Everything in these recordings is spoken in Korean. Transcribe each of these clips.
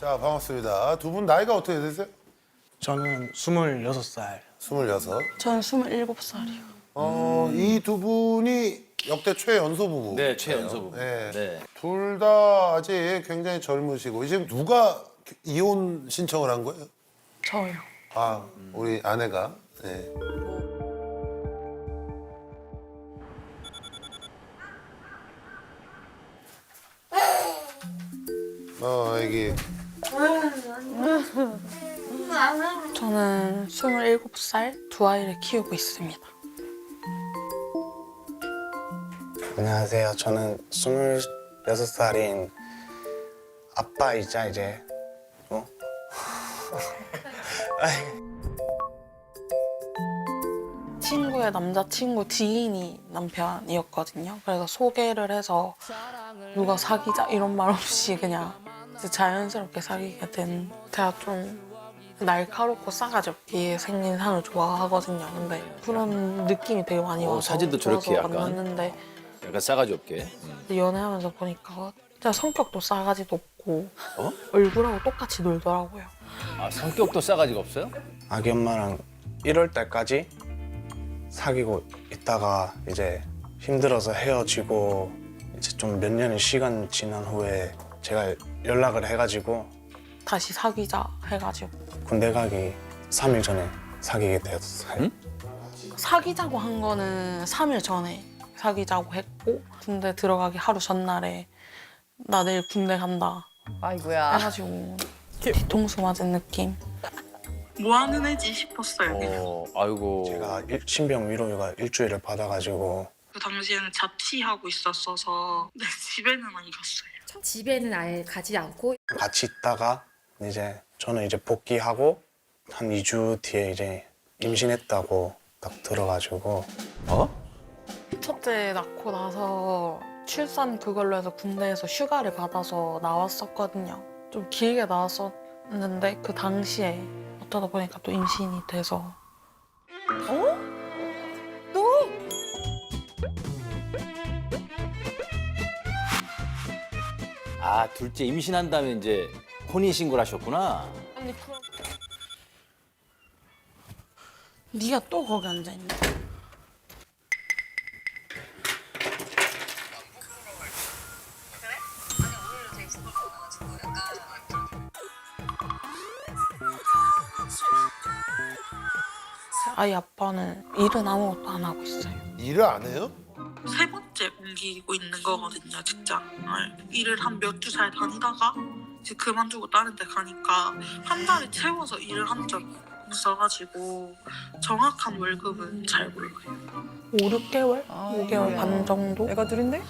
자, 반갑습니다. 두 분 나이가 어떻게 되세요? 저는 26살. 26. 저는 27살이요. 이 두 분이 역대 최연소 부부. 네, 최연소 부부. 네. 네. 둘 다 아직 굉장히 젊으시고 지금 누가 이혼 신청을 한 거예요? 저요. 아, 우리 아내가. 네. 애기. 저는 27살 두 아이를 키우고 있습니다. 안녕하세요. 저는 26살인 아빠이자 이제 친구의 남자친구 지인이 남편이었거든요. 그래서 소개를 해서 누가 사귀자 이런 말 없이 그냥 자연스럽게 사귀게 된. 제가 좀 날카롭고 싸가지 없게 생긴 사람을 좋아하거든요. 근데 그런 느낌이 되게 많이 와서 사진도 저렇게 좋아서 약간. 만났는데 약간 싸가지 없게. 연애하면서 보니까 진짜 성격도 싸가지도 없고 얼굴하고 똑같이 놀더라고요. 아, 성격도 싸가지가 없어요? 아기 엄마랑 1월 달까지 사귀고 있다가 이제 힘들어서 헤어지고 이제 좀 몇 년의 시간 지난 후에 제가 연락을 해가지고 다시 사귀자 해가지고 군대 가기 3일 전에 사귀게 되었어요. 응? 사귀자고 한 거는 3일 전에 사귀자고 했고 군대 들어가기 하루 전날에 나 내일 군대 간다 아이고야. 해가지고 뒤통수 맞은 느낌. 뭐 하는 애지 싶었어요. 아이고. 제가 신병 위로가 일주일을 받아가지고 그 당시에는 자취하고 있었어서 네, 집에는 안 갔어요. 집에는 아예 가지 않고 같이 있다가 이제 저는 이제 복귀하고 한 2주 뒤에 이제 임신했다고 딱 들어가지고 첫째 낳고 나서 출산 그걸로 해서 군대에서 휴가를 받아서 나왔었거든요. 좀 길게 나왔었는데 그 당시에 어쩌다 보니까 또 임신이 돼서. 아, 둘째 임신한 다음에 이제 혼인신고를 하셨구나. 아니 그럼 네가 또 거기 앉아있네. 아이 아빠는 일은 아무것도 안 하고 있어요. 일을 안 해요? 세 번째 옮기고 있는 거거든요, 직장을. 일을 한 몇 주 잘 다니다가 이제 그만두고 다른 데 가니까 한 달에 채워서 일을 한 적이 있어가지고 정확한 월급은 잘 몰라요. 5, 6개월? 5개월 반 정도? 애가 둘인데?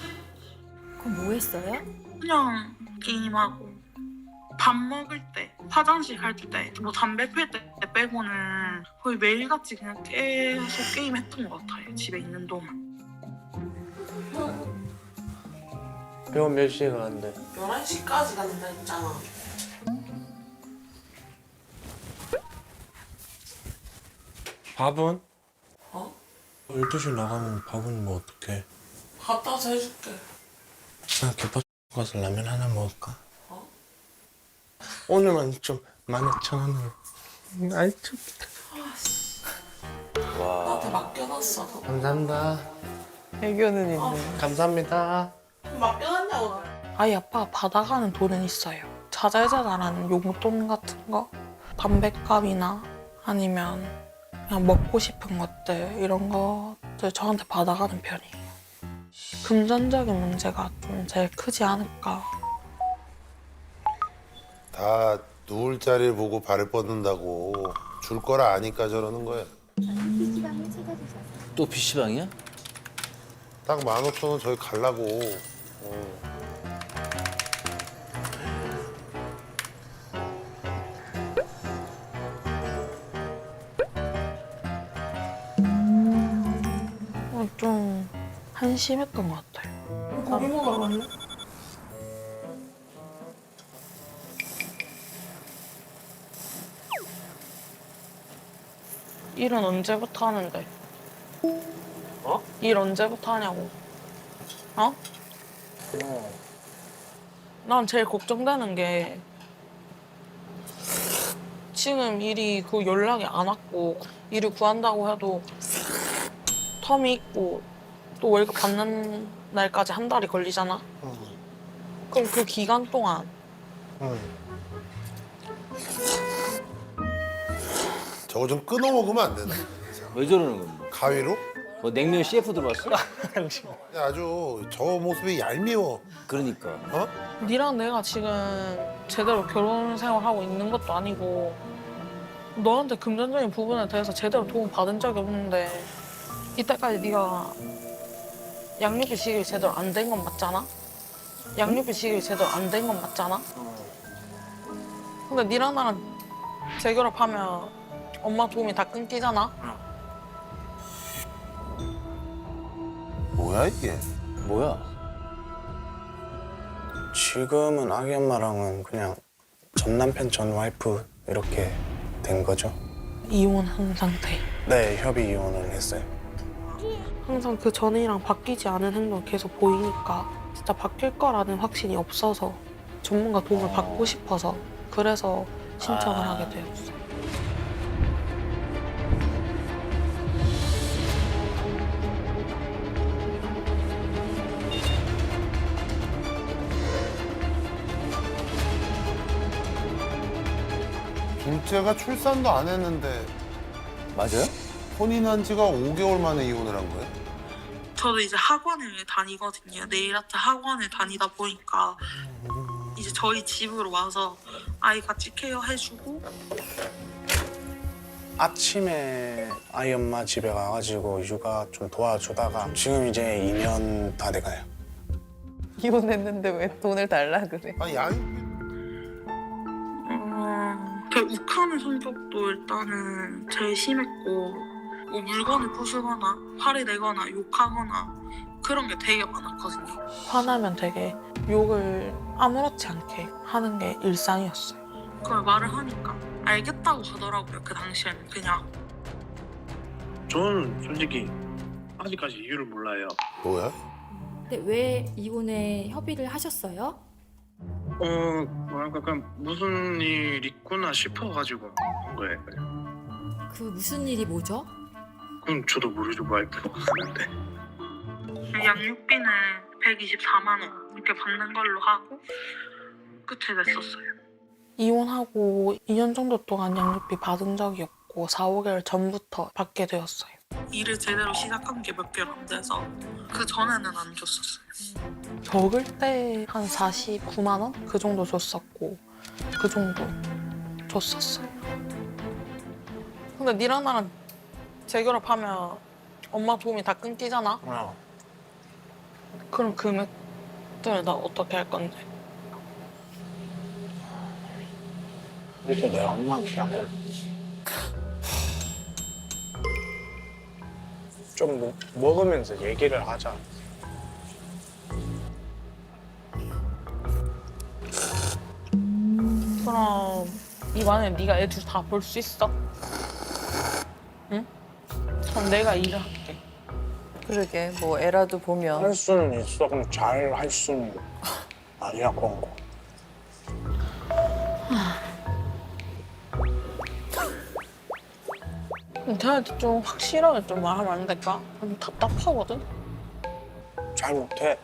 그럼 뭐 했어요? 그냥 게임하고 밥 먹을 때, 화장실 갈 때, 뭐 담배 필 때 빼고는 거의 매일같이 그냥 계속 게임했던 것 같아요, 집에 있는 동안. 병원 몇 시에 가는데? 11시까지 간다 했잖아. 밥은? 어? 12시 나가면 밥은 뭐 어떡해? 갖다 와서 해줄게. 그냥 김밥 가서 라면 하나 먹을까? 어? 오늘만 좀 12,000원으로. 아이 좀 나한테 맡겨놨어. 감사합니다. 애교는 있네. 감사합니다. 맡겨놨냐고. 아이 아빠가 받아가는 돈은 있어요. 자잘자잘한 용돈 같은 거, 담뱃값이나 아니면 그냥 먹고 싶은 것들 이런 것들 저한테 받아가는 편이에요. 금전적인 문제가 좀 제일 크지 않을까. 다 누울 자리를 보고 발을 뻗는다고 줄 거라 아니까 저러는 거예요. 또 PC방이야? 딱 15,000원 저기 갈라고. 좀 한심했던 것 같아요. 고기 먹으러 갈래? 일은 언제부터 하는데? 어? 일 언제부터 하냐고. 어? 난 제일 걱정되는 게 지금 일이 그 연락이 안 왔고 일을 구한다고 해도 텀이 있고 또 월급 받는 날까지 한 달이 걸리잖아. 그럼 그 기간 동안 저거 좀 끊어 먹으면 안 되나? 왜 저러는 거야? 가위로? 뭐 냉면 CF 들어왔어? 야, 아주 저 모습이 얄미워. 그러니까. 어? 니랑 내가 지금 제대로 결혼 생활하고 있는 것도 아니고 너한테 금전적인 부분에 대해서 제대로 도움 받은 적이 없는데 이때까지 네가 양육비 지급이 제대로 안 된 건 맞잖아? 양육비 지급이 제대로 안 된 건 맞잖아? 근데 니랑 나랑 재결합하면 엄마 도움이 다 끊기잖아? 뭐야 이게? 뭐야? 지금은 아기 엄마랑은 그냥 전 남편 전 와이프 이렇게 된 거죠. 이혼한 상태. 네, 협의 이혼을 했어요. 항상 그 전이랑 바뀌지 않은 행동이 계속 보이니까 진짜 바뀔 거라는 확신이 없어서 전문가 도움을 받고 싶어서 그래서 신청을 하게 되었어. 둘째가 출산도 안 했는데 맞아요? 혼인한 지가 5개월 만에 이혼을 한 거야? 저도 이제 학원을 다니거든요. 네일 아트 학원을 다니다 보니까 이제 저희 집으로 와서 아이 같이 케어해주고 아침에 아이 엄마 집에 가가지고 육아 좀 도와주다가 지금 이제 2년 다 돼가요. 이혼했는데 왜 돈을 달라 그래? 아니 양육비 되게 욱하는 성격도 일단은 제일 심했고 뭐 물건을 부수거나 화를 내거나 욕하거나 그런 게 되게 많았거든요. 화나면 되게 욕을 아무렇지 않게 하는 게 일상이었어요. 그걸 말을 하니까 알겠다고 하더라고요. 그 당시에는 그냥. 저는 솔직히 아직까지 이유를 몰라요. 뭐야? 근데 왜 이혼에 협의를 하셨어요? 뭐랄까 그냥 무슨 일 있구나 싶어가지고 한 거예요. 그 무슨 일이 뭐죠? 그건 저도 모르죠. 와이프가 하는데. 양육비는 124만 원 이렇게 받는 걸로 하고 끝이 냈었어요. 이혼하고 2년 정도 동안 양육비 받은 적이 없고 4, 5개월 전부터 받게 되었어요. 일을 제대로 시작한 게 몇 개월 안 돼서 그 전에는 안 줬었어요. 적을 때 한 49만 원? 그 정도 줬었고 그 정도 줬었어요. 근데 니랑 나랑 재결합하면 엄마 도움이 다 끊기잖아? 그럼 금액들 나 어떻게 할 건데? 이렇게 내 엄마한테 좀 먹으면서 얘기를 하자. 그럼 이번에 네가 애 둘 다 볼 수 있어? 응? 그럼 내가 일을 할게. 그러게 뭐 애라도 보면 할 수는 있어. 그럼 잘 할 수는 아니야 그런 거. 걔한테 좀 확실하게 좀 말하면 안 될까? 좀 답답하거든? 잘 못해.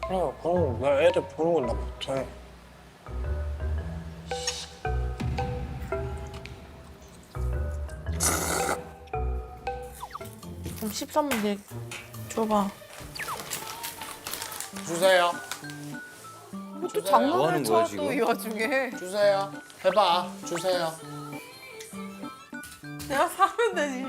그래, 그럼 내 애들 보는 건 나 못해. 좀 13분 뒤에 줘봐. 주세요. 또 뭐 장난을 하는 거야, 쳐 또 지금? 이 와중에 주세요. 해봐. 주세요. 내가 사면 되지.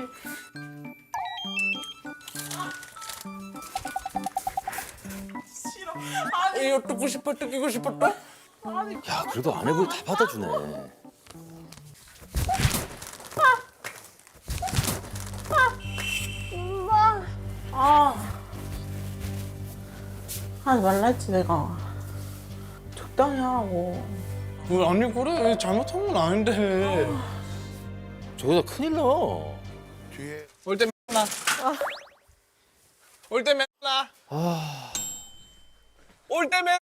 이거 뜯고 싶어, 뜯기고 싶어 또? 야, 그래도 아내분이 다 받아주네. 하지 말라 했지 내가. 적당히 하라고. 아니 그래 잘못한 건 아닌데. 저거다 큰일 나. 뒤에 올 때 맨날. 올 때 맨날. 올 때 맨날.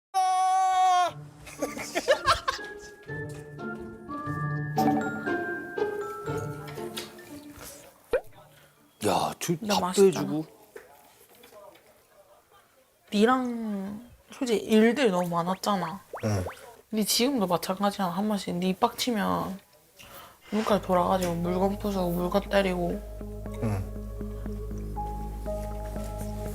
근데 밥도 맛있잖아. 해주고. 니랑 솔직히 일들이 너무 많았잖아. 응. 니 지금도 마찬가지야. 한 번씩 니 빡치면 눈깔 돌아가지고 물건 부수고 물건 때리고. 응.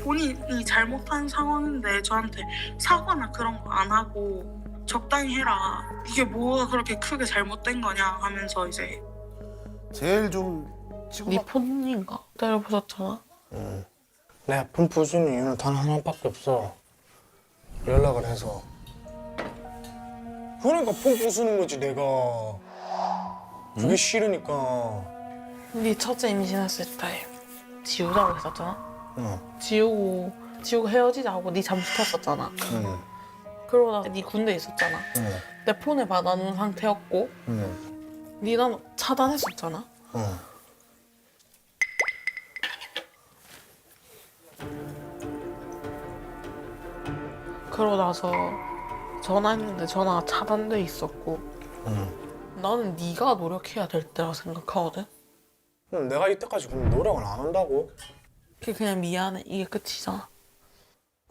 본인이 잘못한 상황인데 저한테 사과나 그런 거 안 하고 적당히 해라. 이게 뭐가 그렇게 크게 잘못된 거냐 하면서 이제 제일 좀 치고 니 폰인가 때려 부쉈잖아. 응. 내가 폰 부수는 이유는 단 하나밖에 없어. 연락을 해서. 그러니까 폰 부수는 거지 내가. 그게 싫으니까. 니 첫째 임신했을 때 지우자고 했었잖아. 응. 지우고 헤어지자 하고 니 잠수 탔었잖아. 응. 그러고 나서 니 군대 있었잖아. 응. 내 폰을 받아놓은 상태였고 응. 니 난 차단했었잖아. 응. 그러고 나서 전화했는데 전화가 차단돼 있었고 응. 나는 네가 노력해야 될 때라 생각하거든. 그럼 내가 이때까지 그럼 노력을 안 한다고? 그게 그냥 미안해 이게 끝이잖아.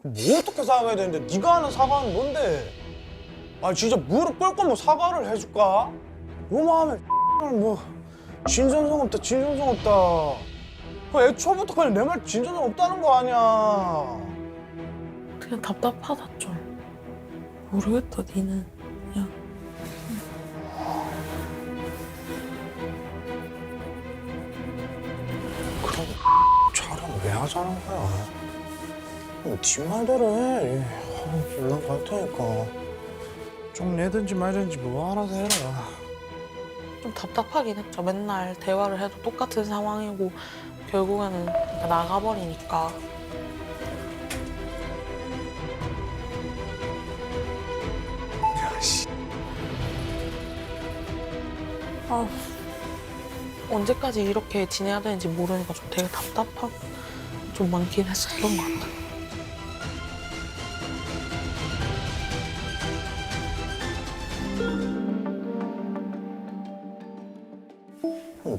뭐 어떻게 사과해야 되는데 네가 하는 사과는 뭔데? 아 진짜 무릎 꿇고 뭐 사과를 해줄까? 요마하면 뭐 진정성 없다 진정성 없다. 그 애초부터 그냥 내 말 진정성 없다는 거 아니야. 그냥 답답하다 좀. 모르겠다 니는 그냥. 그럼 촬영 왜 하자는 거야? 네 말대로 해. 난 갈 테니까. 좀 내든지 말든지 뭐 알아서 해라. 좀 답답하긴 했죠. 맨날 대화를 해도 똑같은 상황이고 결국에는 나가버리니까. 아, 언제까지 이렇게 지내야 되는지 모르니까 좀 되게 답답하고 좀 많긴 했었던 것 같아.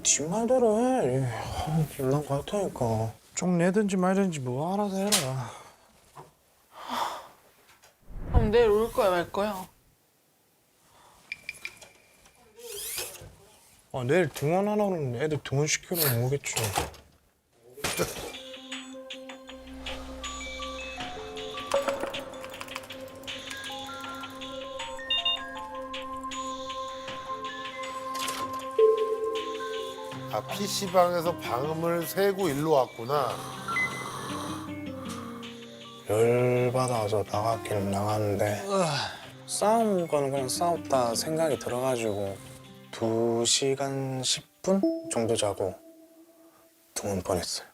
네 말대로 해. 난 갈 테니까. 좀 내든지 말든지 뭐 알아서 해라. 그럼 내일 올 거야 말 거야? 아, 내일 등원하려면 애들 등원시키러 오겠지. 아 PC방에서 방음을 새고 일로 왔구나. 열받아서 나갔긴 나갔는데 싸운 거는 그냥 싸웠다 생각이 들어가지고 2시간 10분 정도 자고 등원 보냈어요.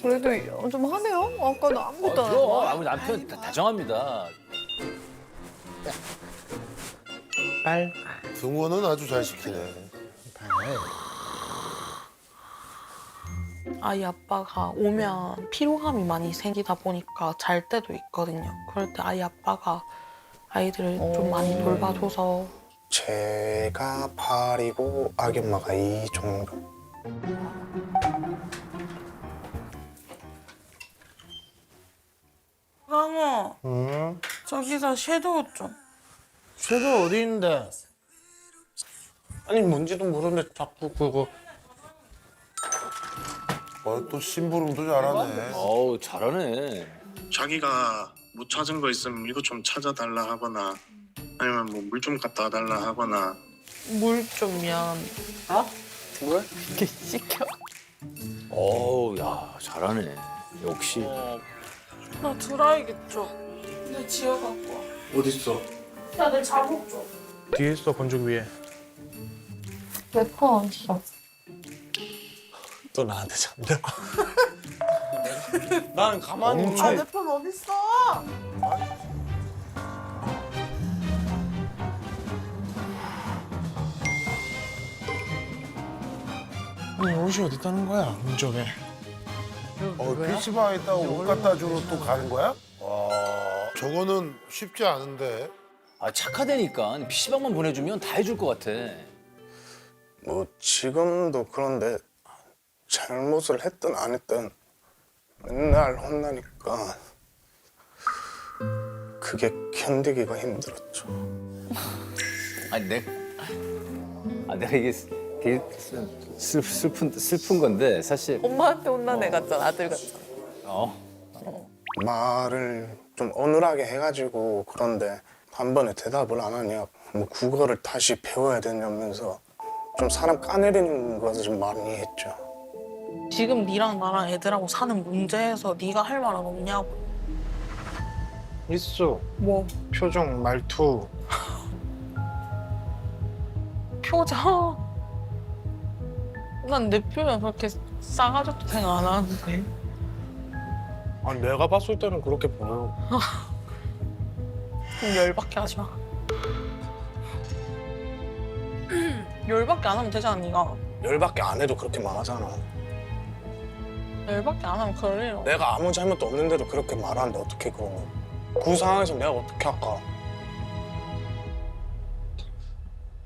그래도 좀 하네요. 아까는 아무것도 안 하고. 그럼 아무 남편 다정합니다. 빨. 등원은 아주 잘 시키네. 아이 아빠가 오면 피로감이 많이 생기다 보니까 잘 때도 있거든요. 그럴 때 아이 아빠가 아이들을 좀 많이 돌봐줘서 제가 8이고 아기 엄마가 2 정도. 강호 응? 저기서 섀도우 좀. 쟤도 어디 있는데? 아니 뭔지도 모르는데 자꾸 그거. 또 심부름도 잘하네. 어우 잘하네. 자기가 못 찾은 거 있으면 이거 좀 찾아달라 하거나 아니면 뭐 물 좀 갖다 달라 하거나 물 좀 미안. 왜? 이렇게 시켜. 어우 야 잘하네. 역시. 나 드라이기 좀. 내 지어 갖고 와. 어딨어? 야, 내 잠옷 좀. 뒤에 있어 건조기 위에. 내 폰 어딨어? 또 나한테 잡냐? 나는 가만히 아, 내 폰 어딨어? 아니 옷이 어디 있다는 거야 문적에. PC방에 있다가 옷 갖다 주러 또 가는 거야? 와, 저거는 쉽지 않은데. 아, 착하다니까. PC방만 보내주면 다 해줄 것 같아. 뭐 지금도 그런데 잘못을 했든 안 했든 맨날 혼나니까 그게 견디기가 힘들었죠. 아니, 내가 이게 되게 슬픈 건데, 사실. 엄마한테 혼난 애 같잖아. 아들 같잖아. 말을 좀 어눌하게 해가지고 그런데 단번에 대답을 안 하냐, 뭐 국어를 다시 배워야 되냐면서 좀 사람 까내리는 것을 좀 많이 했죠. 지금 니랑 나랑 애들하고 사는 문제에서 네가 할 말은 없냐고. 있어. 뭐 표정, 말투. 표정. 난 내 표정 그렇게 싸가지도 생각 안 하는데. 아, 내가 봤을 때는 그렇게 보여. 그럼 열받게 하지 마. 열받게 안 하면 되잖아, 네가. 열받게 안 해도 그렇게 말하잖아. 열받게 안 하면 그럴 일 없어. 내가 아무 잘못도 없는데도 그렇게 말하는데 어떻게 그러면? 그 상황에서 내가 어떻게 할까?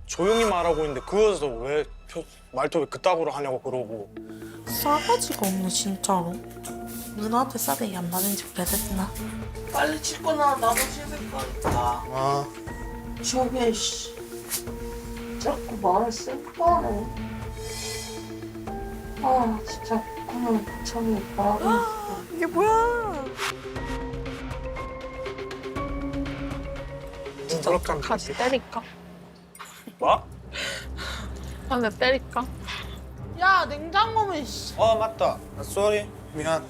조용히 말하고 있는데 그거에서 왜 말투 왜 그따구로 하냐고 그러고. 싸가지가 없네, 진짜로. 누나한테 싸대기 안 맞는지 모르겠나? 빨리 씻고 나, 나도 씻을 거니까. 아, 저게, 씨. 자꾸 말을 쓸거네. 아, 진짜. 그냥 저기 말하고 있어. 이게 뭐야? 진짜 같이 때릴까? 뭐? 한 대 때릴까? 야, 냉장고는, 씨. 맞다. 쏘리. 미안.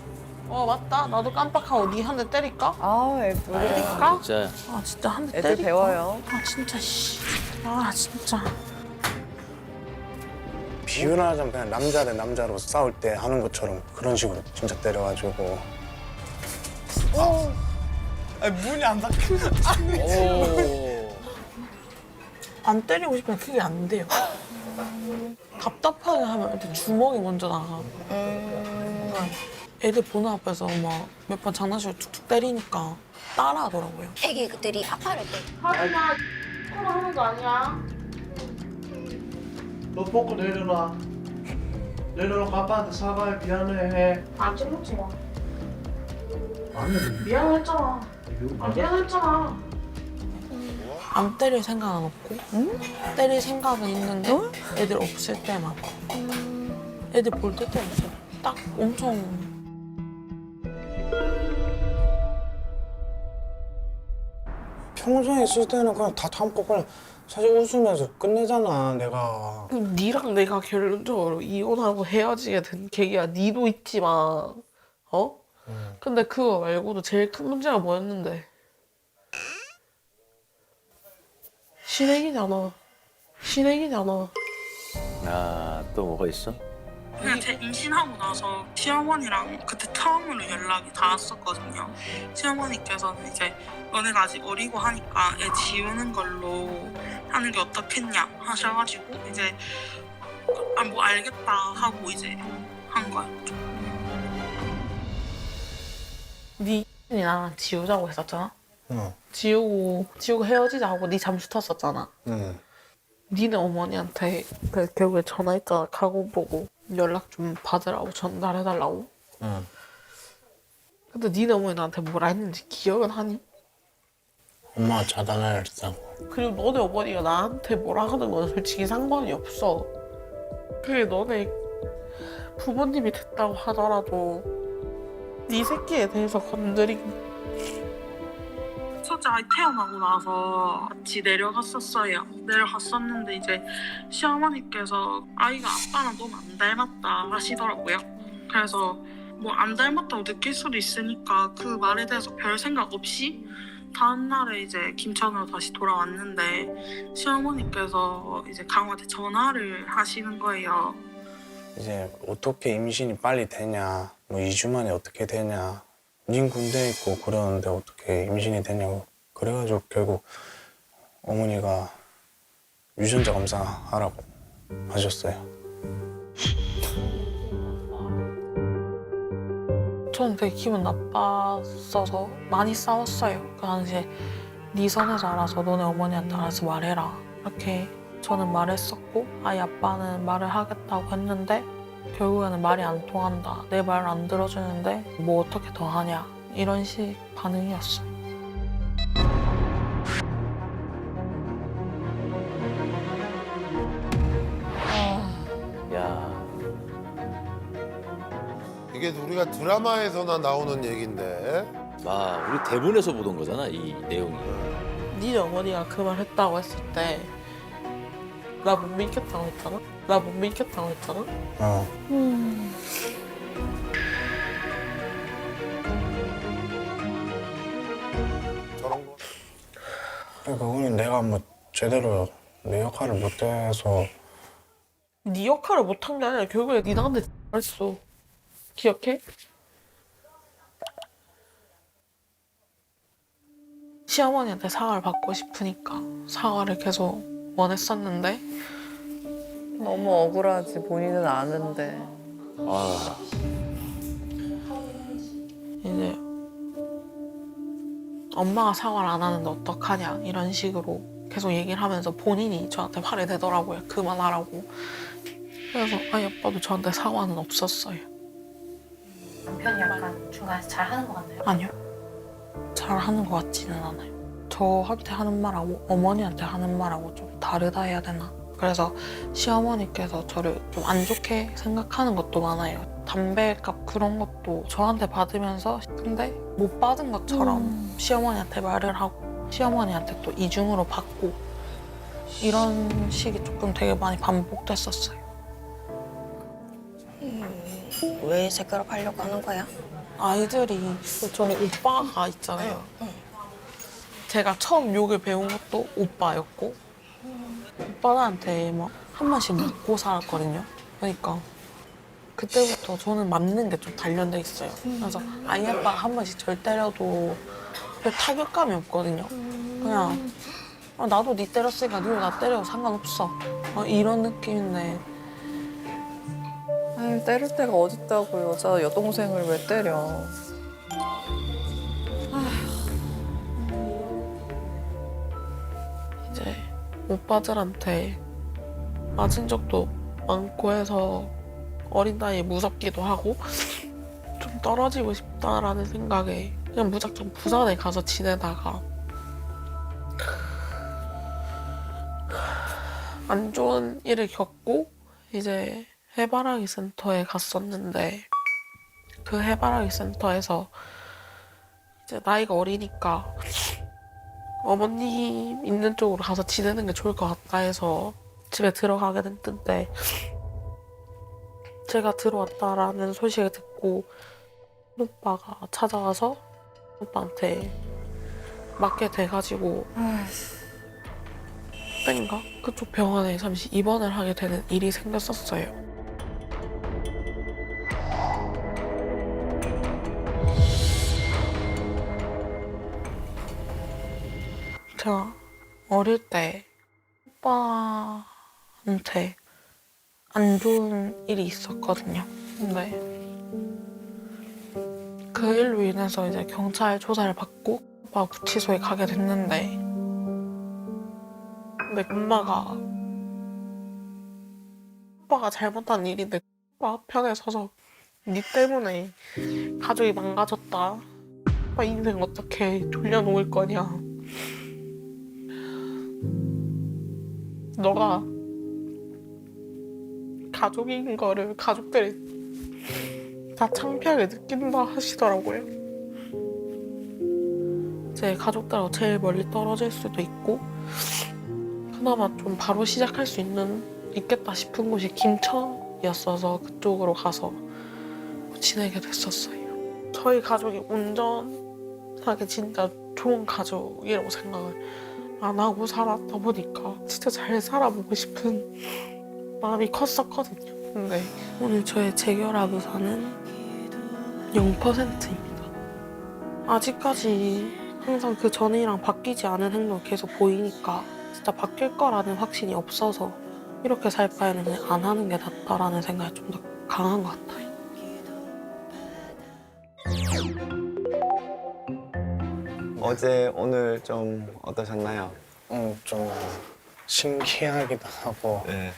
맞다. 나도 깜빡하고 니 한 대 때릴까? 아, 애들. 때릴까? 진짜. 아, 진짜 한 대 애들 때릴까? 배워요. 아, 진짜, 씨. 아, 진짜. 비유하자면 그냥 남자 대 남자로 싸울 때 하는 것처럼 그런 식으로 진짜 때려가지고. 아니, 문이 안 닫혀. 오. 안 때리고 싶으면 그게 안 돼요. 답답하게 하면 일단 주먹이 먼저 나가고. 애들 보는 앞에서 막 몇 번 장난식으로 툭툭 때리니까 따라하더라고요. 애기들이 아파할 때 하루나 그거 하는 거 아니야. 너 먹고 내려놔. 내려놓고 아빠한테 사과해. 미안해. 안 찔렀지 마. 미안했잖아. 미안했잖아. 안 때릴 생각은 없고 때릴 생각은 있는데 애들 없을 때만 애들 볼 때 때문에 딱 엄청 평소에 있을 때는 그냥 다 참고 그냥 사실 웃으면서 끝내잖아, 내가. 니랑 내가 결론적으로 이혼하고 헤어지게 된 계기가 니도 있지만 근데 그거 말고도 제일 큰 문제가 뭐였는데 신행이잖아. 아, 또 뭐가 있어? 그냥 제 임신하고 나서 시어머니랑 그때 처음으로 연락이 닿았었거든요. 시어머니께서는 이제 너네가 아직 어리고 하니까 애 지우는 걸로 하는 게 어떻겠냐 하셔가지고 이제 뭐 알겠다 하고 이제 한 거였죠. 네 나랑 지우자고 했었잖아. 응. 지우고 헤어지자 하고 네 잠수 탔었잖아. 응. 니네 어머니한테 결국에 전화했잖아. 가고 보고 연락 좀 받으라고 전달해달라고. 응. 근데 니네 어머니 나한테 뭐라 했는지 기억은 하니? 엄마가 차단을 했다고. 그리고 너네 어머니가 나한테 뭐라 하는 건 솔직히 상관이 없어. 그게 너네 부모님이 됐다고 하더라도 네 새끼에 대해서 건드린 첫째 아이 태어나고 나서 같이 내려갔었어요. 내려갔었는데 이제 시어머니께서 아이가 아빠랑 너무 안 닮았다 하시더라고요. 그래서 뭐 안 닮았다고 느낄 수도 있으니까 그 말에 대해서 별 생각 없이 다음 날에 이제 김천으로 다시 돌아왔는데 시어머니께서 이제 강호한테 전화를 하시는 거예요. 이제 어떻게 임신이 빨리 되냐, 뭐 2주 만에 어떻게 되냐, 닌 군대 있고 그러는데 어떻게 임신이 되냐고. 그래가지고 결국 어머니가 유전자 검사하라고 하셨어요. 저는 되게 기분 나빴어서 많이 싸웠어요. 그 당시에 네 선에서 알아서 너네 어머니한테 알아서 말해라. 이렇게 저는 말했었고 아이 아빠는 말을 하겠다고 했는데 결국에는 말이 안 통한다. 내 말 안 들어주는데 뭐 어떻게 더 하냐. 이런 식 반응이었어. 야, 이게 우리가 드라마에서나 나오는 얘긴데. 우리 대본에서 보던 거잖아, 이 내용이. 네 어머니가 그 말 했다고 했을 때 나 못 믿겠다고 했잖아? 나 못 믿겠다고 했잖아? 어. 저런 거. 그거는 내가 뭐 제대로 내 역할을 못해서 네 역할을 못한 게 아니라 결국에 네 나한테 했어. 기억해? 시어머니한테 사과를 받고 싶으니까 사과를 계속 원했었는데 너무 억울하지. 본인은 아는데. 아, 이제 엄마가 사과를 안 하는데 어떡하냐 이런 식으로 계속 얘기를 하면서 본인이 저한테 화를 내더라고요. 그만하라고. 그래서 아이 아빠도 저한테 사과는 없었어요. 남편이 약간 중간에서 잘하는 것 같나요? 아니요. 잘하는 것 같지는 않아요. 저한테 하는 말하고 어머니한테 하는 말하고 좀 다르다 해야 되나? 그래서 시어머니께서 저를 좀 안 좋게 생각하는 것도 많아요. 담배값 그런 것도 저한테 받으면서 근데 못 받은 것처럼 시어머니한테 말을 하고 시어머니한테 또 이중으로 받고 이런 식이 조금 되게 많이 반복됐었어요. 왜 재결합하려고 하는 거야? 아이들이 저는 오빠가 있잖아요. 제가 처음 욕을 배운 것도 오빠였고 오빠한테 막 한 번씩 맞고 살았거든요. 그러니까 그때부터 저는 맞는 게 좀 단련돼 있어요. 그래서 아이 아빠가 한 번씩 절 때려도 별 타격감이 없거든요. 그냥 나도 니 때렸으니까 니도 나 때려도 상관없어. 이런 느낌인데 아유, 때릴 때가 어딨다고 여자 여동생을 왜 때려. 이제 오빠들한테 맞은 적도 많고 해서 어린 나이에 무섭기도 하고 좀 떨어지고 싶다라는 생각에 그냥 무작정 부산에 가서 지내다가 안 좋은 일을 겪고 이제 해바라기 센터에 갔었는데 그 해바라기 센터에서 이제 나이가 어리니까 어머님 있는 쪽으로 가서 지내는 게 좋을 것 같다 해서 집에 들어가게 됐는데 제가 들어왔다라는 소식을 듣고 오빠가 찾아와서 오빠한테 맞게 돼가지고 그때인가 그쪽 병원에 잠시 입원을 하게 되는 일이 생겼었어요. 제가 어릴 때 오빠한테 안 좋은 일이 있었거든요. 근데 그 일로 인해서 이제 경찰 조사를 받고 오빠 구치소에 가게 됐는데 근데 엄마가 오빠가 잘못한 일인데 오빠 편에 서서 니 때문에 가족이 망가졌다. 오빠 인생 어떻게 돌려놓을 거냐. 너가 가족인 거를 가족들이 다 창피하게 느낀다 하시더라고요. 제 가족들하고 제일 멀리 떨어질 수도 있고 그나마 좀 바로 시작할 수 있겠다 싶은 곳이 김천이었어서 그쪽으로 가서 지내게 됐었어요. 저희 가족이 온전하게 진짜 좋은 가족이라고 생각을 안 하고 살았다 보니까 진짜 잘 살아보고 싶은 마음이 컸었거든요. 근데 오늘 저의 재결합 의사는 0%입니다. 아직까지 항상 그 전이랑 바뀌지 않은 행동을 계속 보이니까 진짜 바뀔 거라는 확신이 없어서 이렇게 살 바에는 그냥 안 하는 게 낫다라는 생각이 좀 더 강한 것 같아요. 어제 오늘 좀 어떠셨나요? 좀 신기하기도 하고 네.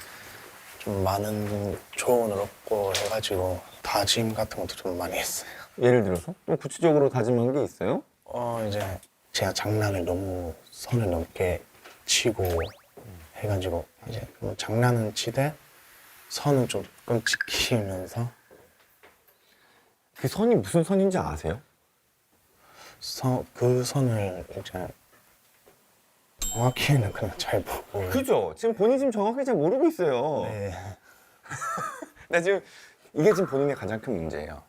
좀 많은 조언을 얻고 해가지고 다짐 같은 것도 좀 많이 했어요. 예를 들어서 좀 구체적으로 다짐한 게 있어요? 이제 제가 장난을 너무 선을 넘게 치고 해가지고 이제 뭐 장난은 치되 선은 조금 지키면서 그 선이 무슨 선인지 아세요? 그 선을 이제 정확히는 그냥 잘 보고 그죠? 지금 본인 지금 정확히 잘 모르고 있어요. 네. 나 지금 이게 지금 본인의 가장 큰 문제예요.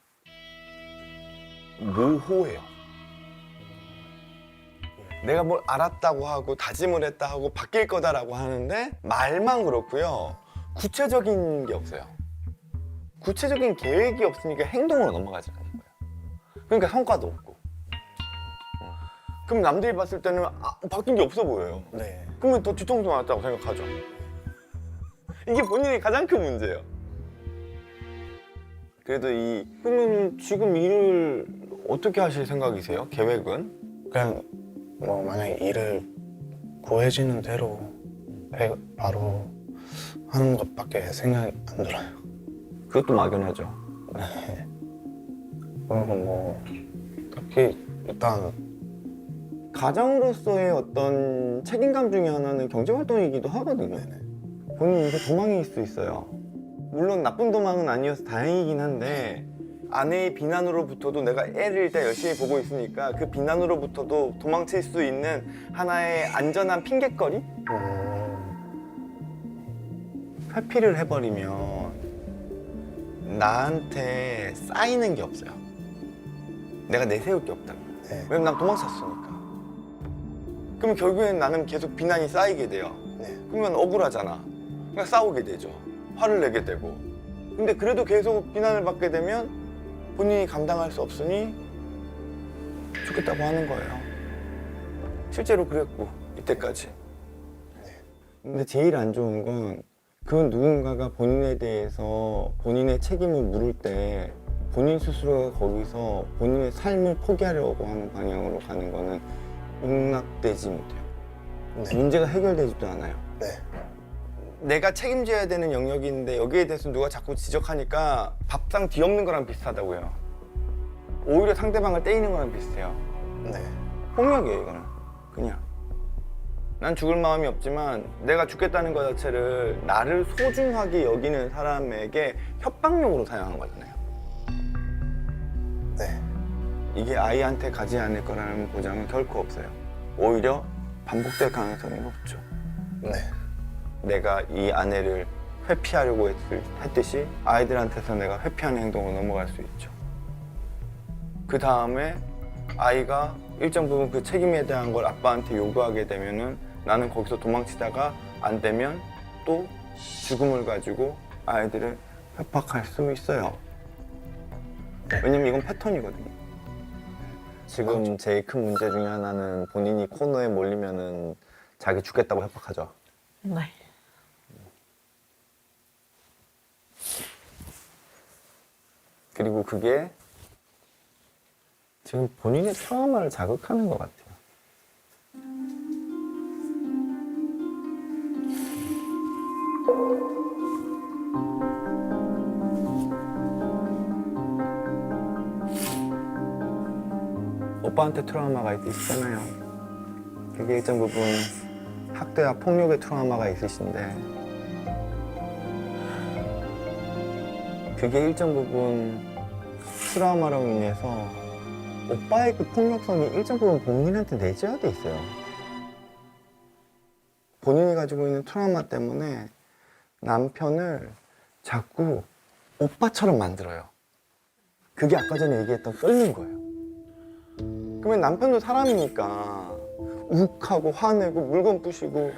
모호해요. 내가 뭘 알았다고 하고 다짐을 했다 하고 바뀔 거다라고 하는데 말만 그렇고요. 구체적인 게 없어요. 구체적인 계획이 없으니까 행동으로 넘어가지 않는 거예요. 그러니까 성과도 없고. 그럼 남들이 봤을 때는 바뀐 게 없어 보여요. 네. 그러면 더 뒤통수 맞았다고 생각하죠. 이게 본인의 가장 큰 문제예요. 그래도 그러면 지금 일을 어떻게 하실 생각이세요? 계획은? 그냥 뭐 만약에 일을 구해지는 대로 바로 하는 것밖에 생각이 안 들어요. 그것도 막연하죠. 네. 그리고 뭐 딱히 일단 가장으로서의 어떤 책임감 중에 하나는 경제활동이기도 하거든요. 본인이 이게 도망일 수 있어요. 물론 나쁜 도망은 아니어서 다행이긴 한데 아내의 비난으로부터도 내가 애를 일단 열심히 보고 있으니까 그 비난으로부터도 도망칠 수 있는 하나의 안전한 핑곗거리? 회피를 해버리면 나한테 쌓이는 게 없어요. 내가 내세울 게 없다는 거예요. 네. 왜냐면 난 도망쳤으니까. 그럼 결국엔 나는 계속 비난이 쌓이게 돼요. 네. 그러면 억울하잖아. 그러니까 싸우게 되죠. 화를 내게 되고. 근데 그래도 계속 비난을 받게 되면 본인이 감당할 수 없으니 죽겠다고 하는 거예요. 실제로 그랬고 이때까지. 근데 제일 안 좋은 건 그 누군가가 본인에 대해서 본인의 책임을 물을 때 본인 스스로가 거기서 본인의 삶을 포기하려고 하는 방향으로 가는 거는 용납되지 못해요. 네. 문제가 해결되지도 않아요. 네. 내가 책임져야 되는 영역인데 여기에 대해서 누가 자꾸 지적하니까 밥상 뒤엎는 거랑 비슷하다고요. 오히려 상대방을 때리는 거랑 비슷해요. 네. 폭력이에요, 이거는. 그냥. 난 죽을 마음이 없지만 내가 죽겠다는 것 자체를 나를 소중하게 여기는 사람에게 협박용으로 사용한 거잖아요. 네. 이게 아이한테 가지 않을 거라는 보장은 결코 없어요. 오히려 반복될 가능성이 높죠. 네. 내가 이 아내를 회피하려고 했듯이 아이들한테서 내가 회피하는 행동으로 넘어갈 수 있죠. 그 다음에 아이가 일정 부분 그 책임에 대한 걸 아빠한테 요구하게 되면은 나는 거기서 도망치다가 안 되면 또 죽음을 가지고 아이들을 협박할 수 있어요. 왜냐면 이건 패턴이거든요. 지금 제일 큰 문제 중에 하나는 본인이 코너에 몰리면은 자기 죽겠다고 협박하죠. 네. 그리고 그게 지금 본인의 트라우마를 자극하는 것 같아요. 오빠한테 트라우마가 있으시잖아요. 그게 일정 부분 학대와 폭력의 트라우마가 있으신데 그게 일정 부분 트라우마로 인해서 오빠의 그 폭력성이 일정 부분 본인한테 내재화돼 있어요. 본인이 가지고 있는 트라우마 때문에 남편을 자꾸 오빠처럼 만들어요. 그게 아까 전에 얘기했던 끌는 거예요. 그러면 남편도 사람이니까 욱하고 화내고 물건 부시고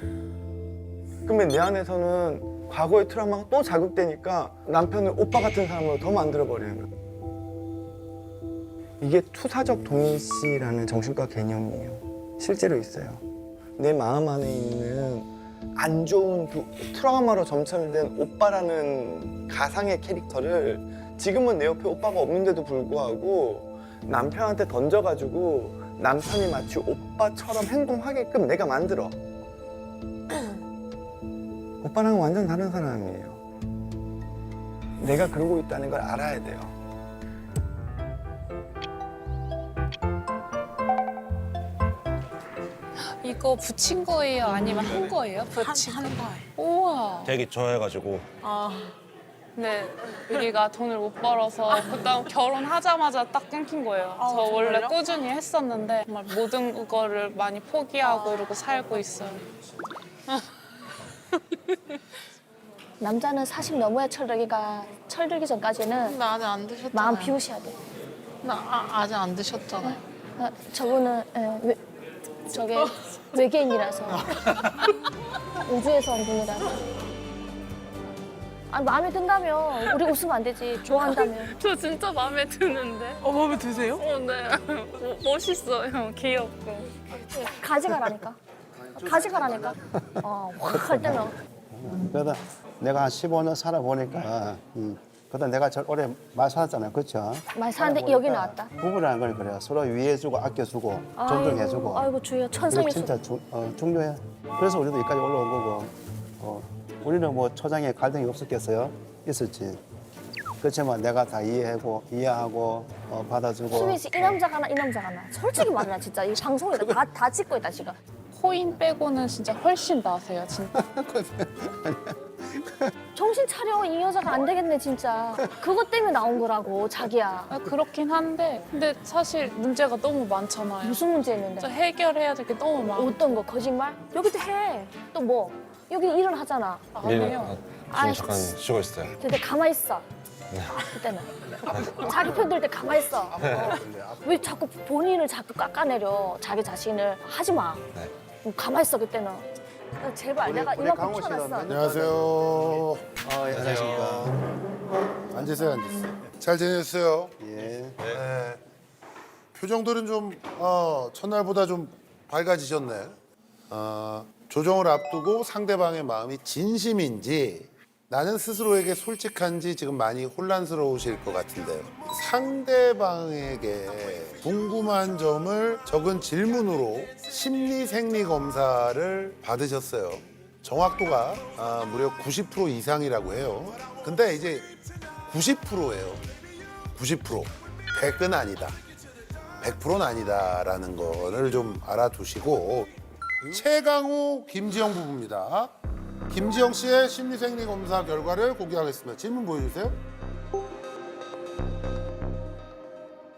그러면 내 안에서는 과거의 트라우마가 또 자극되니까 남편을 오빠 같은 사람으로 더 만들어버리는 거예요. 이게 투사적 동일시라는 정신과 개념이에요. 실제로 있어요. 내 마음 안에 있는 안 좋은 그 트라우마로 점철된 오빠라는 가상의 캐릭터를 지금은 내 옆에 오빠가 없는데도 불구하고 남편한테 던져가지고 남편이 마치 오빠처럼 행동하게끔 내가 만들어. 오빠랑은 완전 다른 사람이에요. 내가 그러고 있다는 걸 알아야 돼요. 이거 붙인 거예요? 아니면 한 거예요? 붙인 한 거예요. 우와. 되게 좋아해가지고 네, 우리가 돈을 못 벌어서 그다음 결혼하자마자 딱 끊긴 거예요. 저 원래 정말요? 꾸준히 했었는데 정말 모든 거를 많이 포기하고 이러고 살고 있어요. 남자는 40 넘어야 철들기 전까지는 나 아직 안 드셨잖아요. 마음 비우셔야 돼. 아직 안 드셨잖아요. 저분은 저게 외계인이라서 우주에서 온 분이라서. 아니 마음에 든다면 우리 웃으면 안 되지. 좋아한다면. 저 진짜 마음에 드는데. 마음에 드세요? 네. 멋있어요. 귀엽고. 가져가라니까. 가져가라니까. 확 할 때는. 그러다 내가 한 15년 살아보니까 그러다 내가 제일 오래 많이 살았잖아요. 그렇죠? 많이 사는데 여기 나왔다. 부부라는 건 그래요. 서로 위해주고 아껴주고 존중해주고 아이고 주여 그게 천상의 진짜 중요해. 그래서 우리도 여기까지 올라온 거고 우리는 뭐 초장에 갈등이 없었겠어요? 있었지. 그렇지만 내가 다 이해하고 받아주고 수빈 씨 이 남자가 나 이 남자가 나. 솔직히 말해 진짜 이 방송에다 다 찍고 있다 지금. 코인 빼고는 진짜 훨씬 나으세요, 진짜. 정신 차려 이 여자가 안 되겠네 진짜. 그것 때문에 나온 거라고 자기야. 그렇긴 한데 근데 사실 문제가 너무 많잖아요. 무슨 문제 있는데? 진짜 해결해야 될 게 너무 많아. 어떤 거 거짓말? 여기도 해. 또 뭐? 여기 일은 하잖아. 아니에요. 지금 잠깐 쉬고 있어요. 근데 가만히 있어. 그때는 자기 편 들 때 가만히 있어. 왜 자꾸 본인을 자꾸 깎아내려 자기 자신을 하지 마. 가만히 있어 그때는. 제발 내가 우리 이만큼 강호 씨는 키워놨어. 안녕하세요. 안녕하십니까. 앉으세요. 잘 지냈어요? 예. 네. 표정들은 좀 첫날보다 좀 밝아지셨네. 조정을 앞두고 상대방의 마음이 진심인지 나는 스스로에게 솔직한지 지금 많이 혼란스러우실 것 같은데요. 상대방에게 궁금한 점을 적은 질문으로 심리 생리 검사를 받으셨어요. 정확도가 무려 90% 이상이라고 해요. 근데 이제 90%예요. 90%. 100은 아니다. 100%는 아니다라는 거를 좀 알아두시고 최강호, 김지영 부부입니다. 김지영 씨의 심리생리검사 결과를 공개하겠습니다. 질문 보여주세요.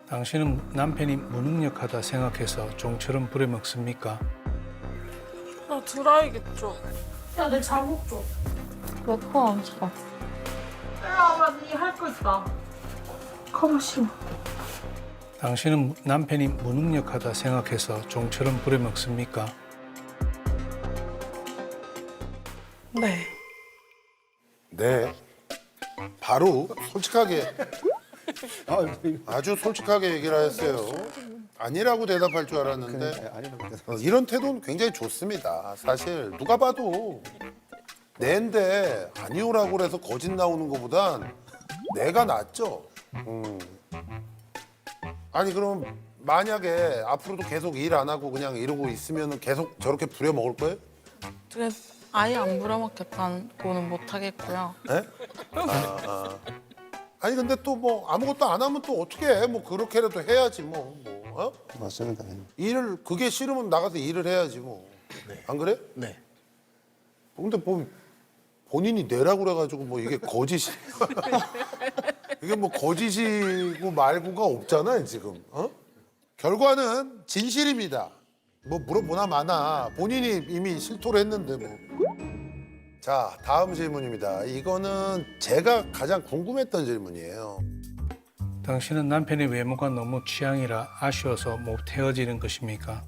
당신은 남편이 무능력하다 생각해서 종처럼 부려먹습니까? 나 드라이겠죠. 야, 내 잘못 줘. 왜폰안 써? 야, 니할 거 있다. 가만 싫어. 당신은 남편이 무능력하다 생각해서 종처럼 부려먹습니까? 네. 네. 바로 솔직하게 아주 솔직하게 얘기를 하셨어요. 아니라고 대답할 줄 알았는데 이런 태도는 굉장히 좋습니다. 사실 누가 봐도 내인데 아니오라고 그래서 거짓 나오는 것보단 내가 낫죠. 아니 그럼 만약에 앞으로도 계속 일 안 하고 그냥 이러고 있으면 계속 저렇게 부려먹을 거예요? 그래, 아예 안 부려먹겠다고는 못 하겠고요. 네? 아니 근데 또 뭐 아무것도 안 하면 또 어떻게 해? 뭐 그렇게라도 해야지 뭐. 맞습니다. 일을 그게 싫으면 나가서 일을 해야지 뭐. 안 그래? 네. 근데 뭐 본인이 내라고 그래가지고 뭐 이게 거짓이 이게 뭐 거짓이고 말고가 없잖아요 지금. 결과는 진실입니다. 뭐 물어보나 마나 본인이 이미 실토를 했는데 뭐. 자, 다음 질문입니다. 이거는 제가 가장 궁금했던 질문이에요. 당신은 남편의 외모가 너무 취향이라 아쉬워서 못 헤어지는 것입니까?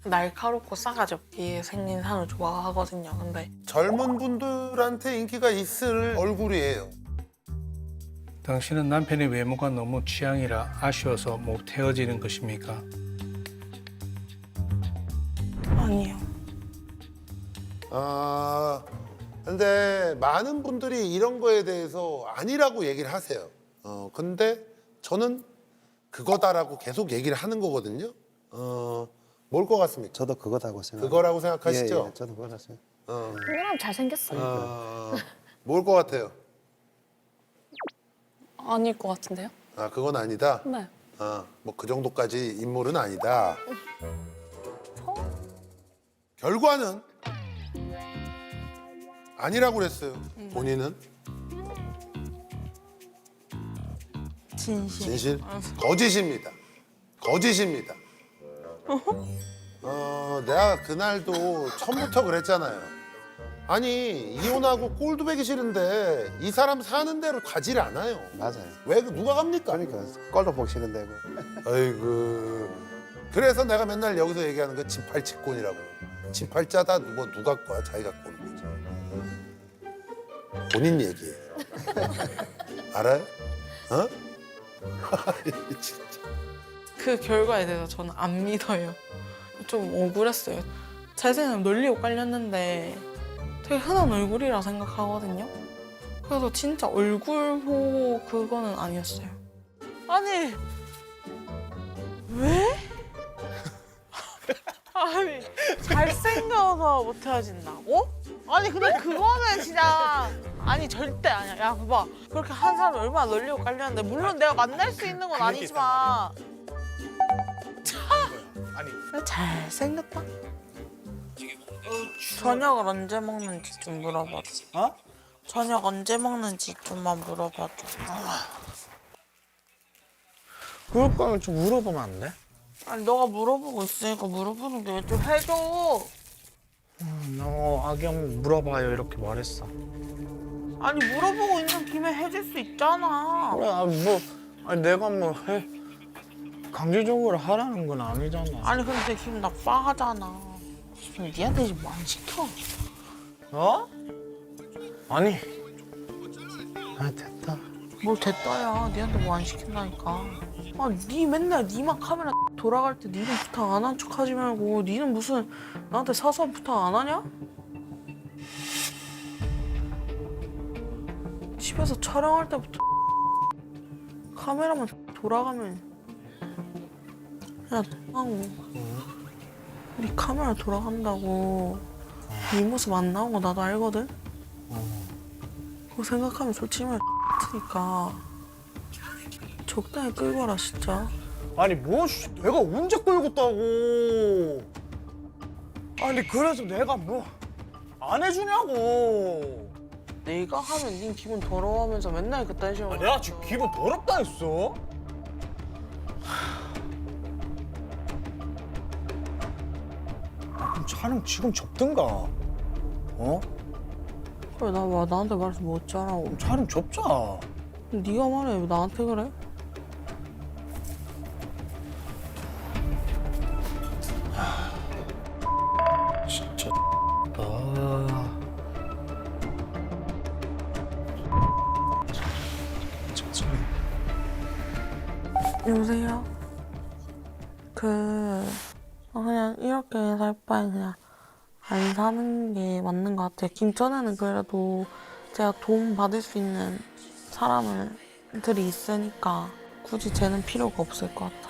날카롭고 싸가지 없게 생긴 사람을 좋아하거든요. 근데 젊은 분들한테 인기가 있을 얼굴이에요. 당신은 남편의 외모가 너무 취향이라 아쉬워서 못 헤어지는 것입니까? 아니요. 근데 많은 분들이 이런 거에 대해서 아니라고 얘기를 하세요. 근데 저는 그거다라고 계속 얘기를 하는 거거든요. 뭘 것 같습니까? 저도 그거다고 생각. 그거라고 생각하시죠? 예, 저도 그거라고 생각. 그럼 잘생겼어. 뭘 것 같아요? 아닐 것 같은데요? 아, 그건 아니다. 네. 뭐 그 정도까지 인물은 아니다. 결과는 아니라고 그랬어요. 본인은 진실? 거짓입니다. 거짓입니다. 내가 그날도 처음부터 그랬잖아요. 아니 이혼하고 꼴도 배기 싫은데 이 사람 사는 대로 가지를 않아요. 맞아요. 왜 누가 갑니까? 그러니까 꼴도 보기 싫은데 그. 아이고. 그래서 내가 맨날 여기서 얘기하는 거 진팔치권이라고. 진팔자다 뭐 누가 거야? 자기가 꼬는 거지. 본인 얘기예요. 알아요? 어? 진짜. 그 결과에 대해서 저는 안 믿어요. 좀 억울했어요. 제 생각엔 놀리고 깔렸는데 되게 흔한 얼굴이라 생각하거든요. 그래서 진짜 얼굴 보고 그거는 아니었어요. 아니 왜? 아니 잘생겨서 못 헤어진다고? 아니 근데 그거는 진짜 아니 절대 아니야. 야 봐봐 그렇게 한 사람이 얼마나 놀리고 깔렸는데 물론 내가 만날 수 있는 건 아니지만 아니 잘생겼다. 저녁을 언제 먹는지 좀 물어봐줘. 어? 저녁 언제 먹는지 좀만 물어봐줘. 그럴 거면 좀 물어보면 안 돼? 아니 너가 물어보고 있으니까 물어보는 게 좀 해줘. 아기 한번 물어봐요 이렇게 말했어. 아니 물어보고 있는 김에 해줄 수 있잖아. 그래 아니 내가 뭐 강제적으로 하라는 건 아니잖아. 아니 근데 기분 나빠하잖아. 지금 니한테 지금 안 시켜. 어? 아니 됐다. 뭘 됐다야. 니한테 뭐 안 시킨다니까. 아, 니 맨날 니만 카메라 돌아갈 때 니는 부탁 안 한 척 하지 말고 니는 무슨 나한테 사소한 부탁 안 하냐? 집에서 촬영할 때부터 카메라만 돌아가면 야 하고 니 카메라 돌아간다고 니 모습 안 나온 거 나도 알거든? 그거 생각하면 솔직히 말해 X니까 적당히 끌고 와라 진짜. 아니 내가 언제 끌고 따고. 아니 그래서 내가 뭐 안 해주냐고. 내가 하면 니 기분 더러워하면서 맨날 그딴 식으로 내가 지금 기분 더럽다 했어? 그럼 촬영 지금 접든가. 어? 그래 나한테 말해서 뭐 어쩌라고. 그럼 촬영 접자. 네가 말해 왜 나한테 그래? 진짜 여보세요? 그냥 이렇게 살 바에 그냥 안 사는 게 맞는 것 같아요. 김전에는 그래도 제가 도움 받을 수 있는 사람들이 있으니까 굳이 쟤는 필요가 없을 것 같아요.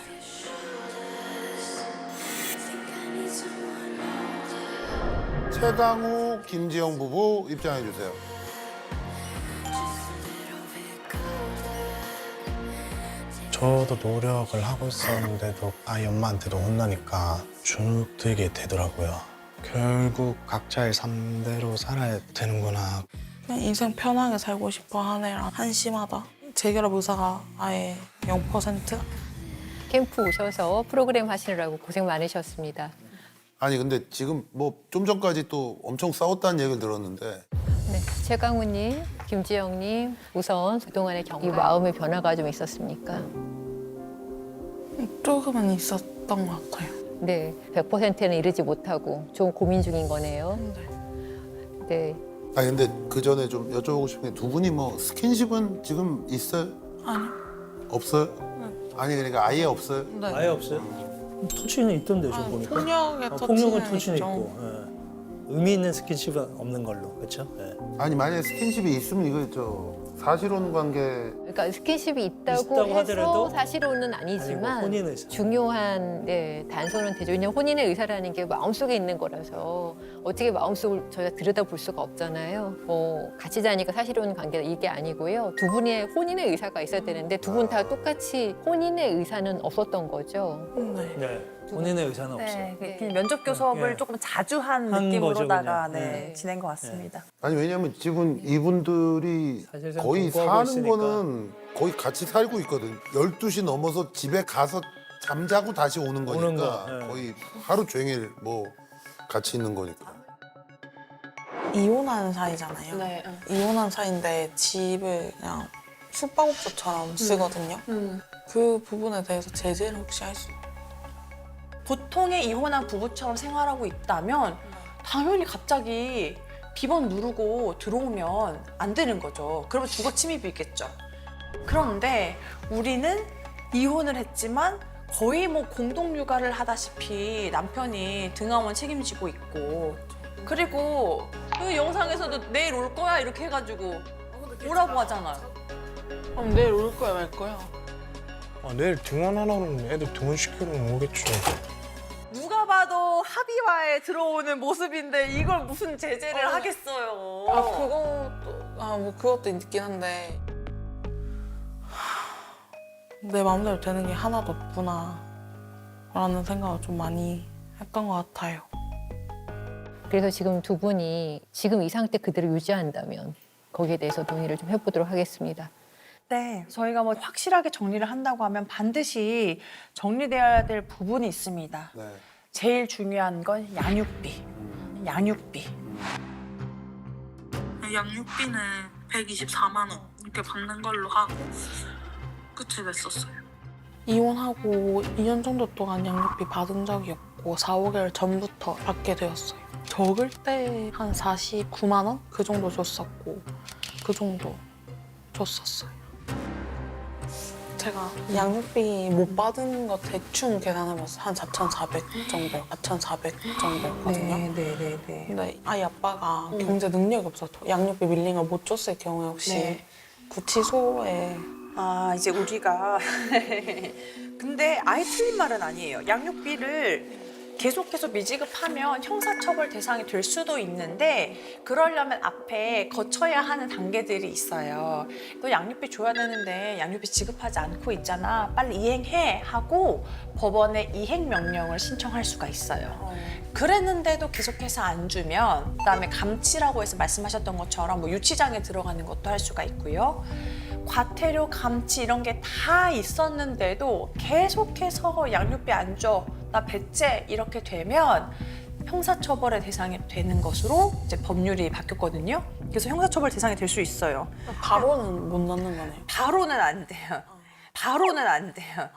최강우, 김지영 부부 입장해 주세요. 저도 노력을 하고 있었는데도 아이 엄마한테도 혼나니까 주눅들게 되더라고요. 결국 각자의 삶대로 살아야 되는구나. 그냥 인생 편하게 살고 싶어 하네라 한심하다. 재결합 의사가 아예 0%? 캠프 오셔서 프로그램 하시느라고 고생 많으셨습니다. 아니 근데 지금 뭐 좀 전까지 또 엄청 싸웠다는 얘기를 들었는데 네, 최강우님, 김지영님, 우선 그동안의 이 마음의 변화가 좀 있었습니까? 조금은 있었던 것 같아요. 네, 100%는 이르지 못하고 좀 고민 중인 거네요. 네. 아니 근데 그 전에 좀 여쭤보고 싶은 게 두 분이 뭐 스킨십은 지금 있어요? 아니요. 없어요? 아니 그러니까 아예 없어요? 네. 아예 없어요? 터치는 있던데 저 보니까. 폭력의 폭력은 터치는 터치는 있죠. 있고. 예. 의미 있는 스킨십은 없는 걸로, 그렇죠? 예. 아니 만약에 스킨십이 있으면 이거 사실혼 관계 그러니까 스킨십이 있다고 있다고 해서 하더라도 사실혼은 아니지만 혼인의 의사. 중요한 단서는 되죠. 왜냐면 혼인의 의사라는 게 마음속에 있는 거라서 어떻게 마음속을 저희가 들여다볼 수가 없잖아요. 같이 자니까 사실혼 관계가 이게 아니고요. 두 분의 혼인의 의사가 있어야 되는데 두 분 다 똑같이 혼인의 의사는 없었던 거죠. 네. 본인의 의사는 없어요. 그냥 면접 교섭을 네. 조금 자주 한 한 느낌으로다가 거죠, 네, 네. 지낸 것 같습니다. 아니 왜냐면 지금 이분들이 사실상 거의 공부하고 사는 있으니까. 거는 거의 같이 살고 있거든. 12시 넘어서 집에 가서 잠자고 다시 오는 거니까 오는 거, 네. 거의 하루 종일 뭐 같이 있는 거니까. 이혼한 사이잖아요. 네. 이혼한 사이인데 집을 그냥 숙박업소처럼 쓰거든요. 그 부분에 대해서 제재를 혹시 할 수? 보통의 이혼한 부부처럼 생활하고 있다면 당연히 갑자기 비번 누르고 들어오면 안 되는 거죠. 그러면 주거 침입이 있겠죠. 그런데 우리는 이혼을 했지만 거의 뭐 공동 육아를 하다시피 남편이 등하원 책임지고 있고 그리고 그 영상에서도 내일 올 거야 이렇게 해가지고 오라고 하잖아요. 그럼 내일 올 거야 말 거야? 내일 등원하라면 애들 등원시키러 오겠죠. 누가 봐도 합의화에 들어오는 모습인데 이걸 무슨 제재를 하겠어요. 그것도 있긴 한데 내 마음대로 되는 게 하나도 없구나 라는 생각을 좀 많이 했던 것 같아요. 그래서 지금 두 분이 지금 이 상태 그대로 유지한다면 거기에 대해서 논의를 좀 해보도록 하겠습니다. 네, 저희가 뭐 확실하게 정리를 한다고 하면 반드시 정리돼야 될 부분이 있습니다. 네. 제일 중요한 건 양육비. 양육비. 양육비는 124만 원 이렇게 받는 걸로 하고 끝이 됐었어요. 이혼하고 2년 정도 동안 양육비 받은 적이 없고 4, 5개월 전부터 받게 되었어요. 적을 때 한 49만 원? 그 정도 줬었고 그 정도 줬었어요. 제가 양육비 못 받은 거 대충 계산해봤어요. 한 4,400 정도, 4,400 정도거든요. 네. 근데 아이 아빠가 경제 능력이 없어서 양육비 밀린 걸 못 줬을 경우에 혹시 네. 구치소에 아, 이제 우리가 근데 아예 틀린 말은 아니에요. 양육비를 계속해서 미지급하면 형사처벌 대상이 될 수도 있는데 그러려면 앞에 거쳐야 하는 단계들이 있어요. 너 양육비 줘야 되는데 양육비 지급하지 않고 있잖아. 빨리 이행해 하고 법원에 이행 명령을 신청할 수가 있어요. 그랬는데도 계속해서 안 주면 그다음에 감치라고 해서 말씀하셨던 것처럼 뭐 유치장에 들어가는 것도 할 수가 있고요. 과태료, 감치 이런 게 다 있었는데도 계속해서 양육비 안 줘, 나 배째 이렇게 되면 형사처벌의 대상이 되는 것으로 이제 법률이 바뀌었거든요. 그래서 형사처벌 대상이 될 수 있어요. 바로는 못 넣는 거네요. 바로는 안 돼요. 바로는 안 돼요.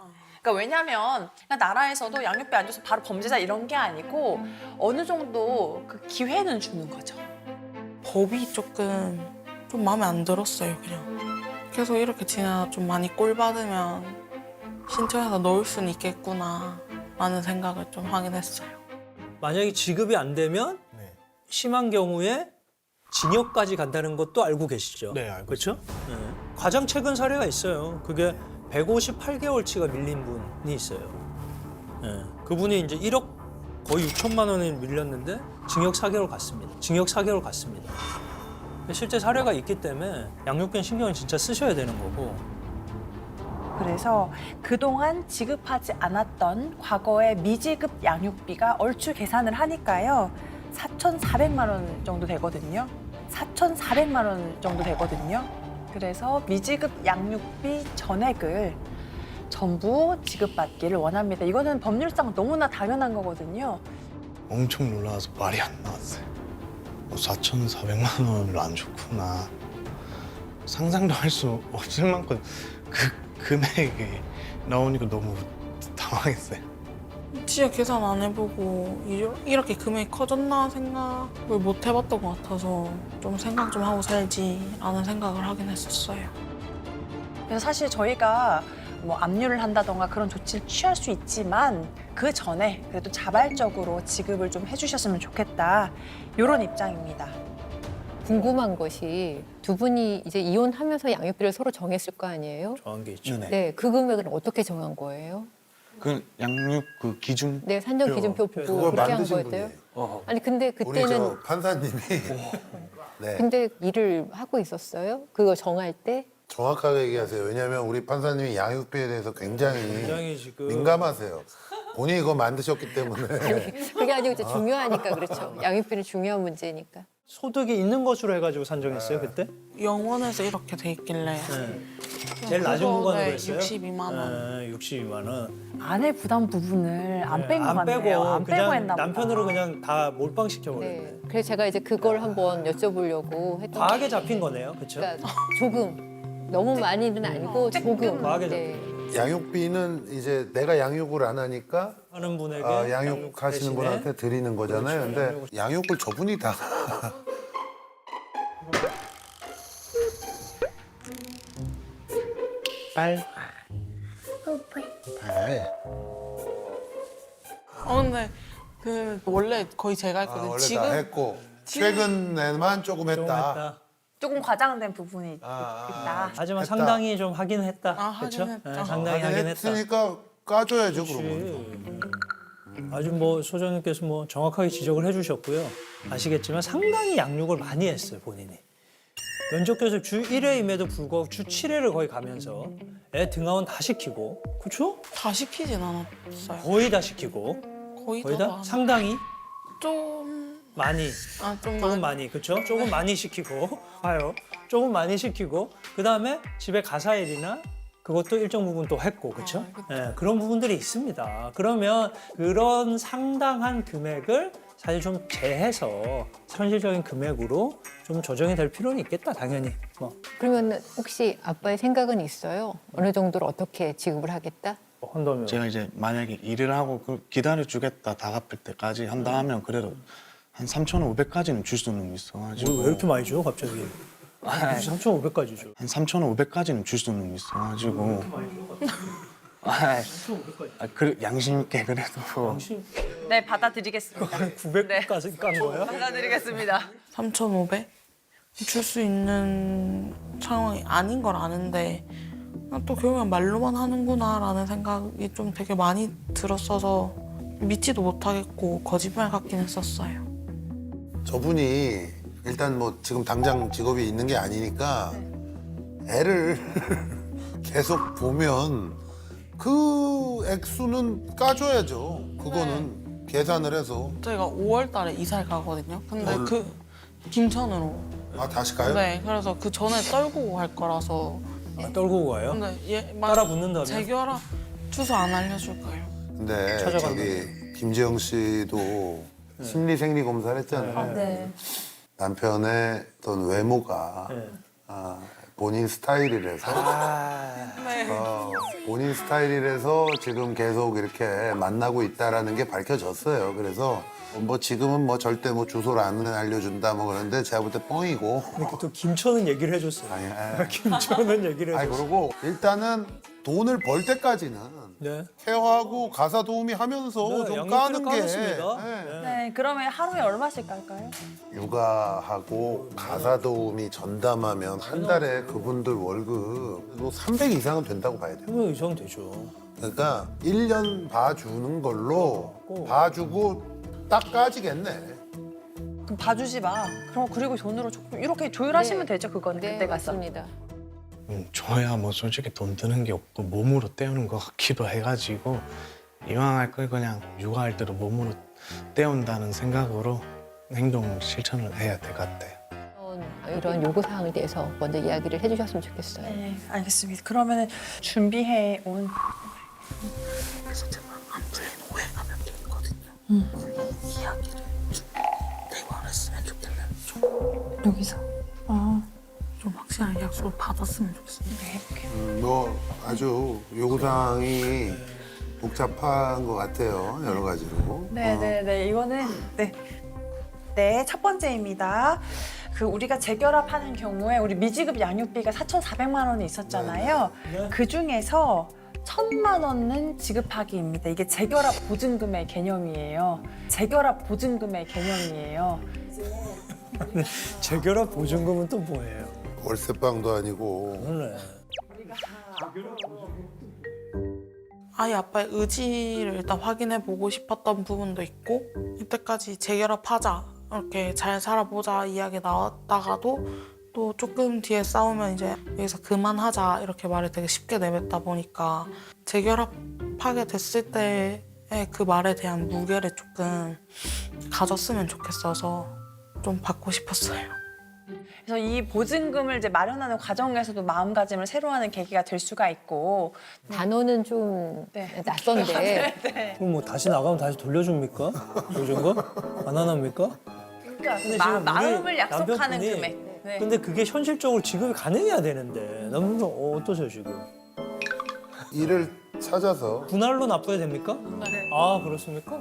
그러니까 왜냐하면 나라에서도 양육비 안 줘서 바로 범죄자 이런 게 아니고 어느 정도 그 기회는 주는 거죠. 법이 조금 좀 마음에 안 들었어요, 그냥. 계속 이렇게 지내다 좀 많이 꼴 받으면 신청해서 넣을 수는 있겠구나 라는 생각을 좀 하긴 했어요. 만약에 지급이 안 되면 심한 경우에 징역까지 간다는 것도 알고 계시죠? 네, 알고 그렇죠? 네. 가장 최근 사례가 있어요. 그게 158개월치가 밀린 분이 있어요. 네. 그분이 이제 1억 거의 6천만 원을 밀렸는데 징역 4개월 갔습니다. 징역 4개월 갔습니다. 실제 사례가 있기 때문에 양육비는 신경을 진짜 쓰셔야 되는 거고. 그래서 그동안 지급하지 않았던 과거의 미지급 양육비가 얼추 계산을 하니까요. 4,400만 원 정도 되거든요. 4,400만 원 정도 되거든요. 그래서 미지급 양육비 전액을 전부 지급받기를 원합니다. 이거는 법률상 너무나 당연한 거거든요. 엄청 놀라서 말이 안 나왔어요. 4,400만 원을 안 줬구나. 상상도 할 수 없을 만큼 그 금액이 나오니까 너무 당황했어요. 진짜 계산 안 해보고 이렇게 금액이 커졌나 생각을 못 해봤던 것 같아서 좀 생각 좀 하고 살지라는 생각을 하긴 했었어요. 그래서 사실 저희가 뭐 압류를 한다던가 그런 조치를 취할 수 있지만 그 전에 그래도 자발적으로 지급을 좀 해주셨으면 좋겠다 이런 입장입니다. 궁금한 것이 두 분이 이제 이혼하면서 양육비를 서로 정했을 거 아니에요? 정한 게 있죠. 네, 그 금액은 어떻게 정한 거예요? 그 양육 그 기준 네, 산정 기준표 보고 그걸 그렇게 한 만드신 거였대요? 분이에요. 아니 근데 우리 저 그때는 판사님이 네. 근데 일을 하고 있었어요? 그거 정할 때? 정확하게 얘기하세요. 왜냐하면 우리 판사님이 양육비에 대해서 굉장히 지금 민감하세요. 본인이 그거 만드셨기 때문에. 그게 아니고 이제 중요하니까 그렇죠. 양육비는 중요한 문제니까. 소득이 있는 것으로 해가지고 산정했어요 그때? 영원에서 이렇게 돼 있길래 제일 낮은 그거, 구간으로 네, 했어요? 62만 원. 네, 62만 원. 아내 부담 부분을 안 뺀 것 안 같네요. 빼고 안 빼고 그냥 했나 보다. 남편으로 그냥 다 몰빵시켜 버렸네. 네. 그래서 제가 이제 그걸 한번 여쭤보려고 했던 과하게 게 잡힌 거네요, 그렇죠? 그러니까 조금 너무 많이는 아니고 조금. 과하게 네. 양육비는 이제 내가 양육을 안 하니까 하는 분에게 양육하시는 분한테 드리는 거잖아요. 근데 양육을 저분이 다 빨. 근데 그 원래 거의 제가 했거든요. 원래 지금 다 했고 최근에만 조금 좀 했다. 했다. 조금 과장된 부분이 있다. 하지만 했다. 상당히 좀 하긴 했다. 그렇죠? 하긴 했죠. 상당히 하긴 했다. 했으니까 까줘야죠 그러면. 그렇지. 아주 뭐 소장님께서 뭐 정확하게 지적을 해주셨고요. 아시겠지만 상당히 양육을 많이 했어요 본인이. 면접 교섭 주 1회임에도 불구하고 주 7회를 거의 가면서 애 등하원 다 시키고, 그렇죠? 다 시키진 않았어요. 거의 다 시키고, 거의 거의 다 다 상당히 좀 많이, 조금 많이, 그렇죠? 조금 많이 시키고, 봐요. 조금 많이 시키고, 그 다음에 집에 가사일이나 그것도 일정 부분 또 했고, 그렇죠? 예, 그런 부분들이 있습니다. 그러면 그런 상당한 금액을 사실 좀 재해서 현실적인 금액으로 좀 조정이 될 필요는 있겠다, 당연히. 뭐. 그러면 혹시 아빠의 생각은 있어요? 어느 정도로 어떻게 지급을 하겠다? 한다면 제가 이제 만약에 일을 하고 기다려주겠다 다 갚을 때까지 한다 하면 그래도 한 3,500까지는 줄 수는 있어가지고. 왜 이렇게 많이 줘, 갑자기? 3,500까지 줘. 한 3,500까지는 줄 수는 있어가지고. 그 양심 있게 그래도. 네, 받아드리겠습니다. 900까지 깐 거야? 받아드리겠습니다. 3,500? 줄 수 있는 상황이 아닌 걸 아는데 또 결국엔 말로만 하는구나라는 생각이 좀 되게 많이 들었어서 믿지도 못하겠고 거짓말 같긴 했었어요. 저분이 일단 뭐 지금 당장 직업이 있는 게 아니니까 애를 계속 보면 그 액수는 까줘야죠. 그거는 계산을 해서. 저희가 5월 달에 이사를 가거든요. 근데 그 김천으로. 아 다시 가요? 네, 그래서 그 전에 떨고 갈 거라서. 떨고 가요? 근데 얘 따라 붙는다면? 재결합 주소 안 알려줄 거예요. 근데 찾아간다고. 저기 김재영 씨도 심리 생리 검사를 했잖아요. 네. 남편의 어떤 외모가 본인 스타일이라서 본인 스타일이라서 지금 계속 이렇게 만나고 있다라는 게 밝혀졌어요. 그래서 뭐 지금은 뭐 절대 뭐 주소를 안 알려준다 뭐 그런데 제가 볼 때 뻥이고. 이렇게 또 김천은 얘기를 해줬어요. 아니, 김천은 얘기를 아니 해줬어요. 그리고 일단은 돈을 벌 때까지는 네. 케어하고 가사 도우미 하면서 네, 좀 양육비를 까는 게 까겠습니다. 네. 네, 그러면 하루에 얼마씩 깔까요? 육아하고 가사 도우미 전담하면 한 달에 그분들 월급 뭐 300 이상은 된다고 봐야 돼요. 100명 이상 되죠. 그러니까 1년 봐주는 걸로 봐주고 딱 까지겠네. 그럼 봐주지 마. 그럼 그리고 돈으로 조금 이렇게 조율하시면 네. 되죠, 그거는. 네, 그때 가서. 맞습니다. 저야 뭐 솔직히 돈 드는 게 없고 몸으로 때우는 것 같기도 해가지고 이왕 할 걸 그냥 육아할 때도 몸으로 때운다는 생각으로 행동 실천을 해야 될 것 같아요. 이런 요구 사항에 대해서 먼저 이야기를 해주셨으면 좋겠어요. 네, 알겠습니다. 그러면 준비해 온 그래서 제가 안 풀린 오해가면 되거든요. 이야기를 대화를 했으면 좋겠네요. 여기서. 좀 확실하게 약속을 받았으면 좋겠습니다. 뭐 아주 요구사항이 복잡한 것 같아요. 여러 가지로. 네, 이거는 네, 첫 번째입니다. 그 우리가 재결합하는 경우에 우리 미지급 양육비가 4,400만 원이 있었잖아요. 그 중에서 1,000만 원은 지급하기입니다. 이게 재결합 보증금의 개념이에요. 재결합 보증금의 개념이에요. 재결합 보증금은 또 뭐예요? 월세방도 아니고. 그러네. 아이 아빠의 의지를 일단 확인해 보고 싶었던 부분도 있고 이때까지 재결합하자 이렇게 잘 살아보자 이야기 나왔다가도 또 조금 뒤에 싸우면 이제 여기서 그만하자 이렇게 말을 되게 쉽게 내뱉다 보니까 재결합하게 됐을 때의 그 말에 대한 무게를 조금 가졌으면 좋겠어서 좀 받고 싶었어요. 그래서 이 보증금을 이제 마련하는 과정에서도 마음가짐을 새로 하는 계기가 될 수가 있고 단어는 좀 낯선데 그럼 뭐 다시 나가면 다시 돌려줍니까? 보증금? 안 합니까? 그러니까 근데 지금 마음을 우리 약속하는 남편분이 금액. 네. 근데 그게 현실적으로 지급이 가능해야 되는데 남편분 어떠세요 지금? 일을 찾아서 분할로 납부해야 됩니까? 네. 아 그렇습니까?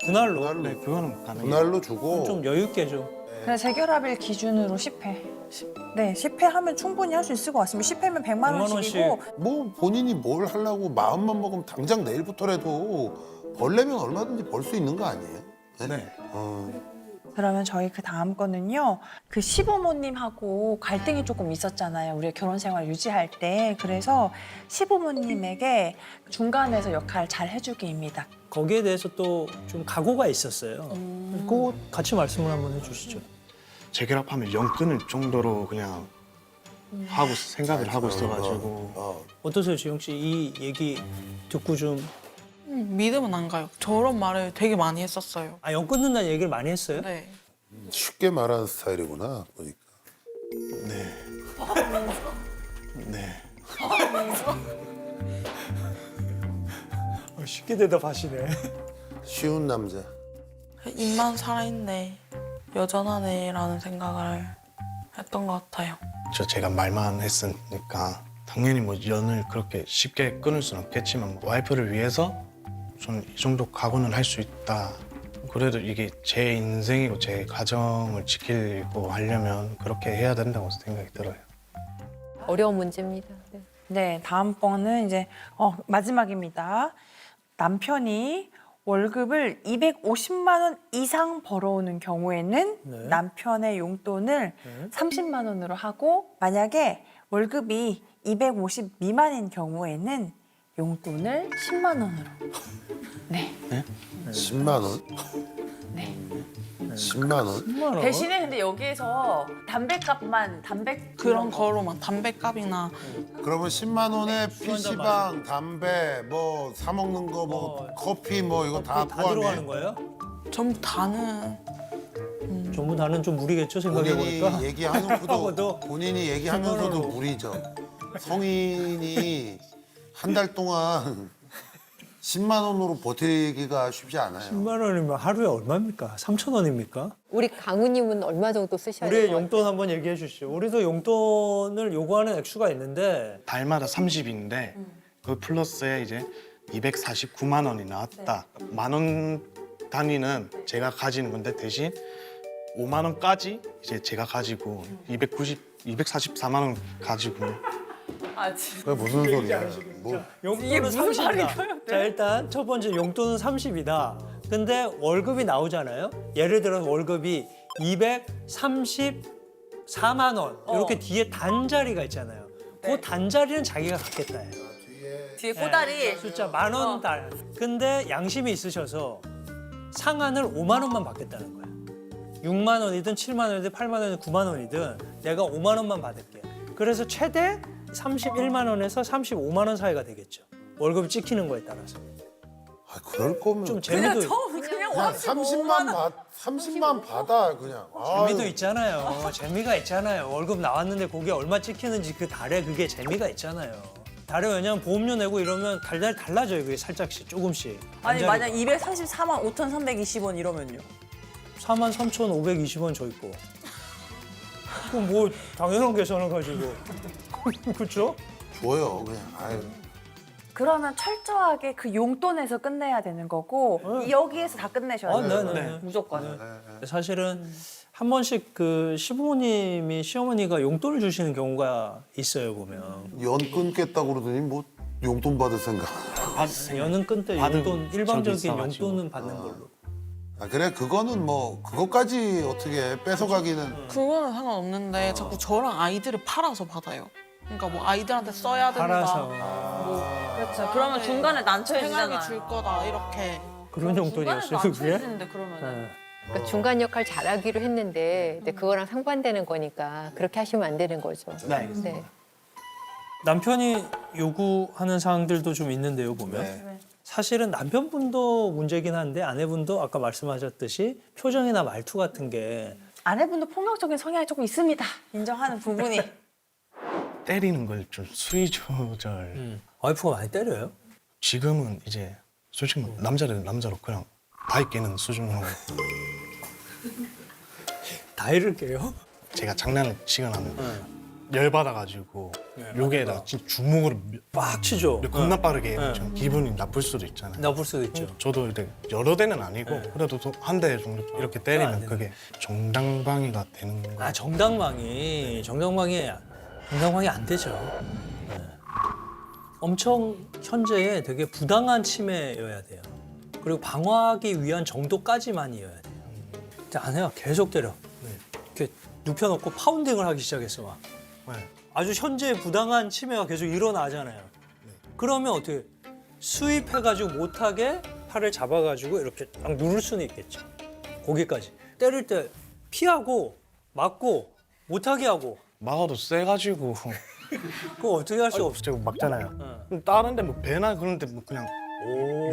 분할로. 네, 그거는 가능해요. 분할로 주고 좀 여유 있게 좀. 그래서 재결합일 기준으로 10회. 네, 10회 하면 충분히 할 수 있을 것 같습니다. 10회면 100만 100만 원씩이고 뭐 본인이 뭘 하려고 마음만 먹으면 당장 내일부터라도 벌려면 얼마든지 벌 수 있는 거 아니에요? 네. 그러면 저희 그 다음 거는요. 그 시부모님하고 갈등이 조금 있었잖아요. 우리 결혼 생활 유지할 때. 그래서 시부모님에게 중간에서 역할 잘 해주기입니다. 거기에 대해서 또 좀 각오가 있었어요. 그거 같이 말씀을 한번 해주시죠. 재결합하면 영 끊을 정도로 그냥 하고 생각을 하고 있어가지고 어떠세요, 지영 씨? 이 얘기 듣고 좀 믿음은 안 가요. 저런 말을 되게 많이 했었어요. 영 끊는다는 얘기를 많이 했어요? 네. 쉽게 말하는 스타일이구나 보니까. 네. 쉽게 대답하시네. 쉬운 남자. 입만 살아있네, 여전하네라는 생각을 했던 것 같아요. 제가 말만 했으니까 당연히 뭐 연을 그렇게 쉽게 끊을 수는 없겠지만 와이프를 위해서 저는 이 정도 각오는 할 수 있다. 그래도 이게 제 인생이고 제 가정을 지키고 하려면 그렇게 해야 된다고 생각이 들어요. 어려운 문제입니다. 네. 네, 다음 번은 이제 마지막입니다. 남편이 월급을 250만 원 이상 벌어오는 경우에는 네. 남편의 용돈을 30만 원으로 하고 만약에 월급이 250 미만인 경우에는 용돈을 10만 원으로. 네. 10만 원? 네. 10만 원? 10만 원? 대신에 근데 여기에서 담배값만 그런 거로만 담배값이나 그러면 10만 원에 PC방, 담배, 뭐 사 먹는 거, 뭐 커피, 뭐 이거 다 다 들어가는 포함해. 거예요? 전부 다는 전부 다는 좀 무리겠죠, 생각해 본인이 보니까. 얘기하면서도 본인이 얘기하면서도 10만 원으로. 무리죠. 성인이 한 달 동안 10만 원으로 버티기가 쉽지 않아요. 10만 원이면 하루에 얼마입니까? 3천 원입니까? 우리 강우님은 얼마 정도 쓰셔야 우리의 돼요? 용돈 한번 얘기해 주시죠. 우리도 용돈을 요구하는 액수가 있는데 달마다 30인데 그 플러스에 이제 249만 원이 나왔다. 만 원 단위는 제가 가지는 건데 대신 5만 원까지 이제 제가 가지고 244만 원 가지고 그게 무슨 소리야? 뭐 용돈은 30이다. 자, 일단 첫 번째 용돈은 30이다. 근데 월급이 나오잖아요. 예를 들어서 월급이 234만 원. 이렇게 뒤에 단자리가 있잖아요. 그 단자리는 자기가 갖겠다 해요. 뒤에 꼬다리. 숫자 10,000원 달. 근데 양심이 있으셔서 상한을 5만 원만 받겠다는 거야. 6만 원이든 7만 원이든 8만 원이든 9만 원이든 내가 5만 원만 받을게. 그래서 최대 31만 원에서 35만 원 사이가 되겠죠. 월급이 찍히는 거에 따라서. 그럴 거면 좀 재미도 그냥 30만 받아 그냥. 재미도 있잖아요. 재미가 있잖아요. 월급 나왔는데 거기에 얼마 찍히는지 그 달에 그게 재미가 있잖아요. 달에 왜냐면 보험료 내고 이러면 달달 달라져요. 그게 살짝씩 조금씩. 아니 단자리가. 만약 244만 5,320원 이러면요. 43,520원 저 있고. 그럼 뭐 당연한 계산을 가지고. 그렇죠? 줘요 그냥. 아유. 그러면 철저하게 그 용돈에서 끝내야 되는 거고 여기에서 다 끝내셔야 돼요. 네네. 무조건. 사실은 한 번씩 그 시부모님이 시어머니가 용돈을 주시는 경우가 있어요 보면. 연 끊겠다고 그러더니 뭐 용돈 받을 생각. 연은 끊대 받은 용돈 적이 일반적인 있어가지고. 용돈은 받는 걸로. 아 그래 그거는 뭐 그것까지 어떻게 뺏어가기는 그거는 상관없는데 자꾸 저랑 아이들을 팔아서 받아요. 그러니까 뭐 아이들한테 써야 된다. 팔아서. 뭐 그렇죠. 그러면 중간에 난처해지잖아요. 생활비 줄 거다 이렇게. 그런 용돈이었어요, 그게? 난처해지는데 그러면. 네. 그러니까 중간 역할 잘하기로 했는데 근데 그거랑 상반되는 거니까 그렇게 하시면 안 되는 거죠. 네. 네. 남편이 요구하는 사항들도 좀 있는데요, 보면. 네. 사실은 남편분도 문제긴 한데 아내분도 아까 말씀하셨듯이 표정이나 말투 같은 게 아내분도 폭력적인 성향이 조금 있습니다. 인정하는 부분이. 때리는 걸 좀 수위 조절. 와이프가 많이 때려요? 지금은 이제 솔직히 남자를 남자로 그냥 다이 깨는 수준으로 다이를 깨요? 제가 장난을 치거나 하면 열받아가지고 여기에다가 진짜 주먹으로 빡 치죠. 겁나 빠르게 네. 좀 기분이 나쁠 수도 있잖아요. 나쁠 수도 있죠. 저도 이렇게 여러 대는 아니고 그래도 한 대 정도 이렇게 때리면 그게 정당방위가 되는 거예요. 아, 정당방위 안 되죠. 네. 엄청 현재에 되게 부당한 침해여야 돼요. 그리고 방어하기 위한 정도까지만이어야 돼요. 근데 아내가 계속 때려. 이렇게 눕혀놓고 파운딩을 하기 시작했어 막. 네. 아주 현재의 부당한 침해가 계속 일어나잖아요. 그러면 어떻게 수입해가지고 못하게 팔을 잡아가지고 이렇게 딱 누를 수는 있겠죠. 거기까지. 때릴 때 피하고 맞고 못하게 하고. 막아도 세가지고 그거 어떻게 할 수 없어. 제가 막잖아요. 그럼 다른데 뭐 배나 그런데 뭐 그냥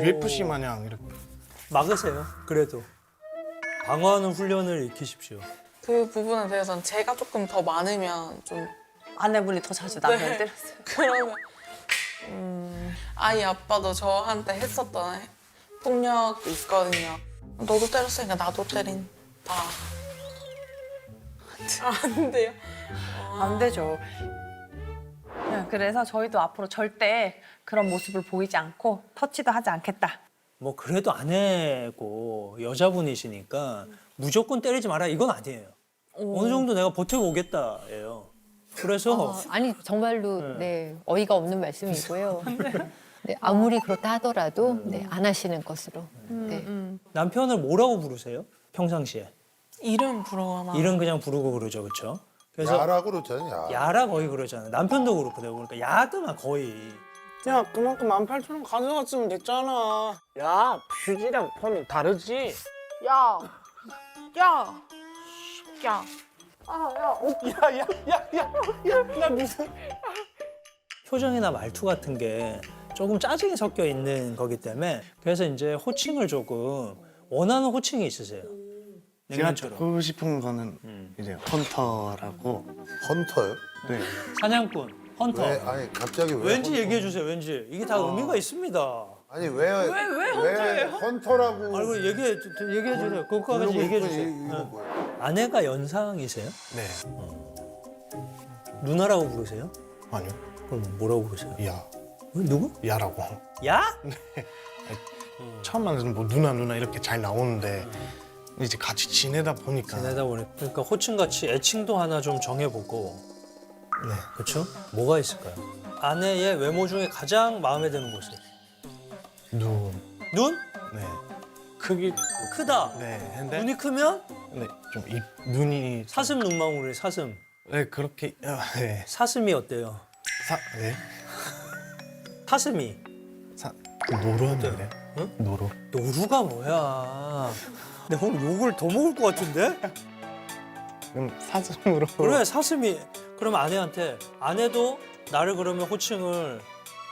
UFC 마냥 이렇게 막으세요. 그래도 방어하는 훈련을 익히십시오. 그 부분에 대해서는 제가 조금 더 많으면 좀 아내분이 더 자주 남편 네. 때렸어요. 그러면 아이 아빠도 저한테 했었던 폭력이 있거든요. 너도 때렸으니까 나도 때린다. 안 돼요. 안 되죠. 네, 그래서 저희도 앞으로 절대 그런 모습을 보이지 않고 터치도 하지 않겠다. 뭐 그래도 아내고 여자분이시니까 무조건 때리지 마라 이건 아니에요. 어느 정도 내가 버텨보겠다예요. 그래서 아니 정말로 네 어이가 없는 말씀이고요. 네, 아무리 그렇다 하더라도 네, 안 하시는 것으로. 네. 남편을 뭐라고 부르세요? 평상시에? 이름 부르거나. 이름 그냥 부르고 그러죠, 그렇죠? 야라고 그러잖아요. 야라 거의 그러잖아요. 남편도 그렇고 내가 보니까 야드만 거의. 야 그만큼 18,000원 가져갔으면 됐잖아. 야 퓨즈랑 폰은 다르지. 야, 야, 야. 나 무슨 표정이나 말투 같은 게 조금 짜증이 섞여 있는 거기 때문에 그래서 이제 호칭을 조금 원하는 호칭이 있으세요. 제가 냉면처럼. 듣고 싶은 거는 이제 헌터라고. 헌터요? 네. 사냥꾼, 헌터. 왜 아니 갑자기 왜 왠지 헌터? 얘기해 주세요. 왠지 이게 다 의미가 있습니다. 아니 왜 헌터라고 아이고 얘기해 주세요. 그거까지 얘기해 주세요. 이거 뭐야? 아내가 연상이세요? 네. 누나라고 부르세요? 아니요. 그럼 뭐라고 부르세요? 야. 누구? 야라고. 야? 처음 만나서 뭐 누나 이렇게 잘 나오는데 이제 같이 지내다 보니까. 그러니까 호칭같이 애칭도 하나 좀 정해보고. 네. 그렇죠? 뭐가 있을까요? 아내의 외모 중에 가장 마음에 드는 모습. 눈. 눈? 네. 크기. 크다. 네. 근데 눈이 크면 네. 좀 눈이. 사슴 눈망울이 사슴. 네 그렇게. 네. 사슴이 어때요? 네. 사슴이. 노루였는데. 응? 노루. 노루가 뭐야? 내가 오늘 욕을 더 먹을 것 같은데? 그럼 사슴으로. 그래 사슴이. 그럼 아내한테 아내도 나를 그러면 호칭을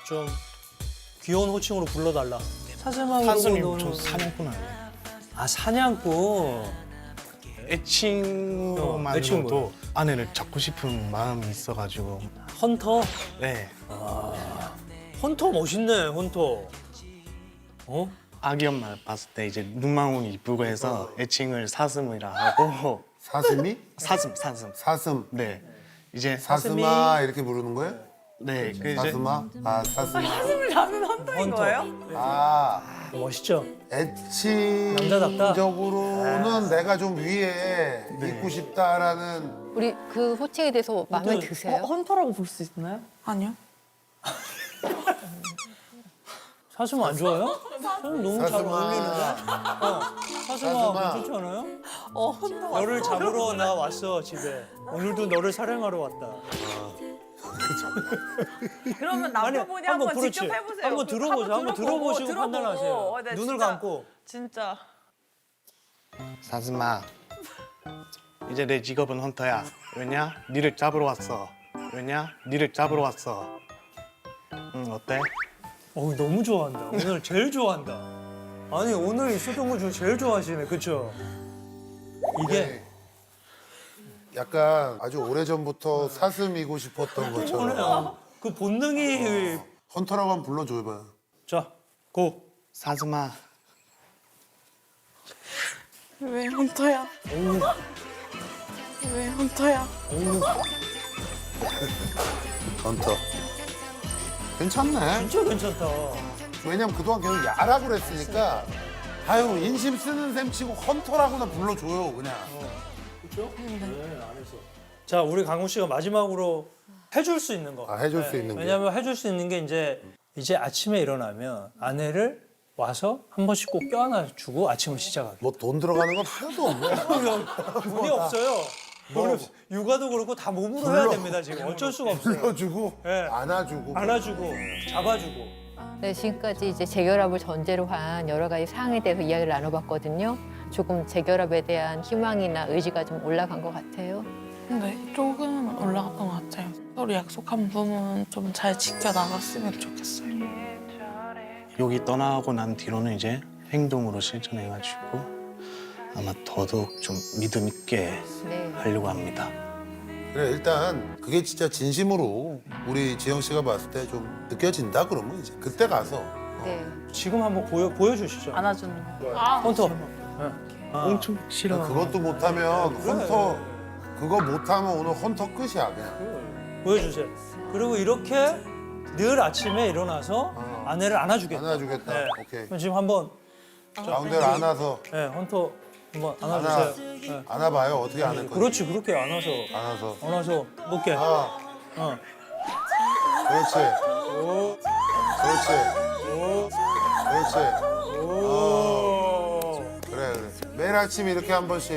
좀 귀여운 호칭으로 불러달라. 사슴하고 사슴이 너는- 좀 사냥꾼 아니에요? 아 사냥꾼. 애칭으로만으로도 애칭으로. 아내를 잡고 싶은 마음이 있어가지고. 헌터? 네. 헌터 멋있네 헌터. 어? 아기 엄마 봤을 때 이제 눈망울이 이쁘고 해서 애칭을 사슴이라 하고. 사슴이? 사슴. 사슴. 네. 이제 사슴아 이렇게 부르는 거예요? 네. 그 이제 사슴아? 아 사슴아. 사슴을 잡는 헌터인 거예요? 아 멋있죠? 애칭적으로는 내가 좀 위에 있고 싶다라는. 우리 그 호칭에 대해서 마음에 드세요? 헌터라고 볼 수 있나요? 아니요. 사슴 안 좋아요? 사슴 너무 잘 사슴아. 어울리는데? 사슴아 사슴아. 괜찮지 않아요? 혼나. 너를 잡으러 나 왔어 집에. 오늘도 너를 사냥하러 왔다. 그러면 아니, 남편분이 한번 한번 직접 그렇지. 해보세요. 한번 들어보세요. 한번 들어보시고 판단하세요. 네, 눈을 진짜. 감고. 진짜. 사슴아, 이제 내 직업은 헌터야. 왜냐? 니를 잡으러 왔어. 왜냐? 니를 잡으러 왔어. 응, 어때? 너무 좋아한다. 오늘 제일 좋아한다. 아니 오늘 있었던 것 중에 제일 좋아하시네. 그쵸? 이게 약간 아주 오래전부터 사슴이고 싶었던 것처럼. 그래요. 그 본능이 헌터라고 한번 불러줘봐. 자, 고. 사슴아, 왜 헌터야? 왜 헌터야? 헌터. 괜찮네. 진짜 괜찮다. 왜냐면 그동안 계속 야라고 그랬으니까 아유 인심 쓰는 셈 치고 헌터라고나 불러줘요 그냥. 그렇죠? 네, 알았어. 자, 우리 강우 씨가 마지막으로 해줄 수 있는 거. 해줄 수 있는 게. 왜냐면 해줄 수 있는 게 이제 아침에 일어나면 아내를 와서 한 번씩 꼭 껴안아주고 아침을 시작하게. 뭐 돈 들어가는 건 하나도 없네. 돈이 없어요. 뭐, 육아도 그렇고 다 몸으로 해야 됩니다 지금. 어쩔 수가 없어요. 불러주고 네. 안아주고 안아주고 잡아주고. 네, 지금까지 이제 재결합을 전제로 한 여러 가지 사항에 대해서 이야기를 나눠봤거든요. 조금 재결합에 대한 희망이나 의지가 좀 올라간 것 같아요. 네, 조금은 올라갔던 것 같아요. 서로 약속한 부분 좀 잘 지켜나갔으면 좋겠어요. 여기 떠나고 난 뒤로는 이제 행동으로 실천해가지고 아마 더더욱 좀 믿음 있게 네. 하려고 합니다. 그래 일단 그게 진짜 진심으로 우리 지영 씨가 봤을 때 좀 느껴진다 그러면 이제 그때 가서 네. 지금 한번 보여주시죠. 안아주는 거. 헌터. 엄청 싫어. 그것도 못하면 헌터 그거 못하면 오늘 헌터 끝이야 그냥. 보여주세요. 그리고 이렇게 늘 아침에 일어나서 아내를 안아주겠다. 안아주겠다. 네. 오케이. 그럼 지금 한번 가운데를 안아서 네, 헌터 한번 안아주세요. 네. 안아봐요 어떻게 안을 거야. 그렇지, 그렇게 안아서 안아서 높게. 아 그렇지 그래 매일 아침 이렇게 한 번씩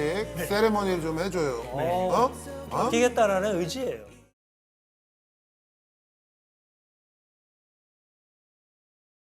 세레머니를 좀 해줘요. 바뀌겠다라는 의지예요.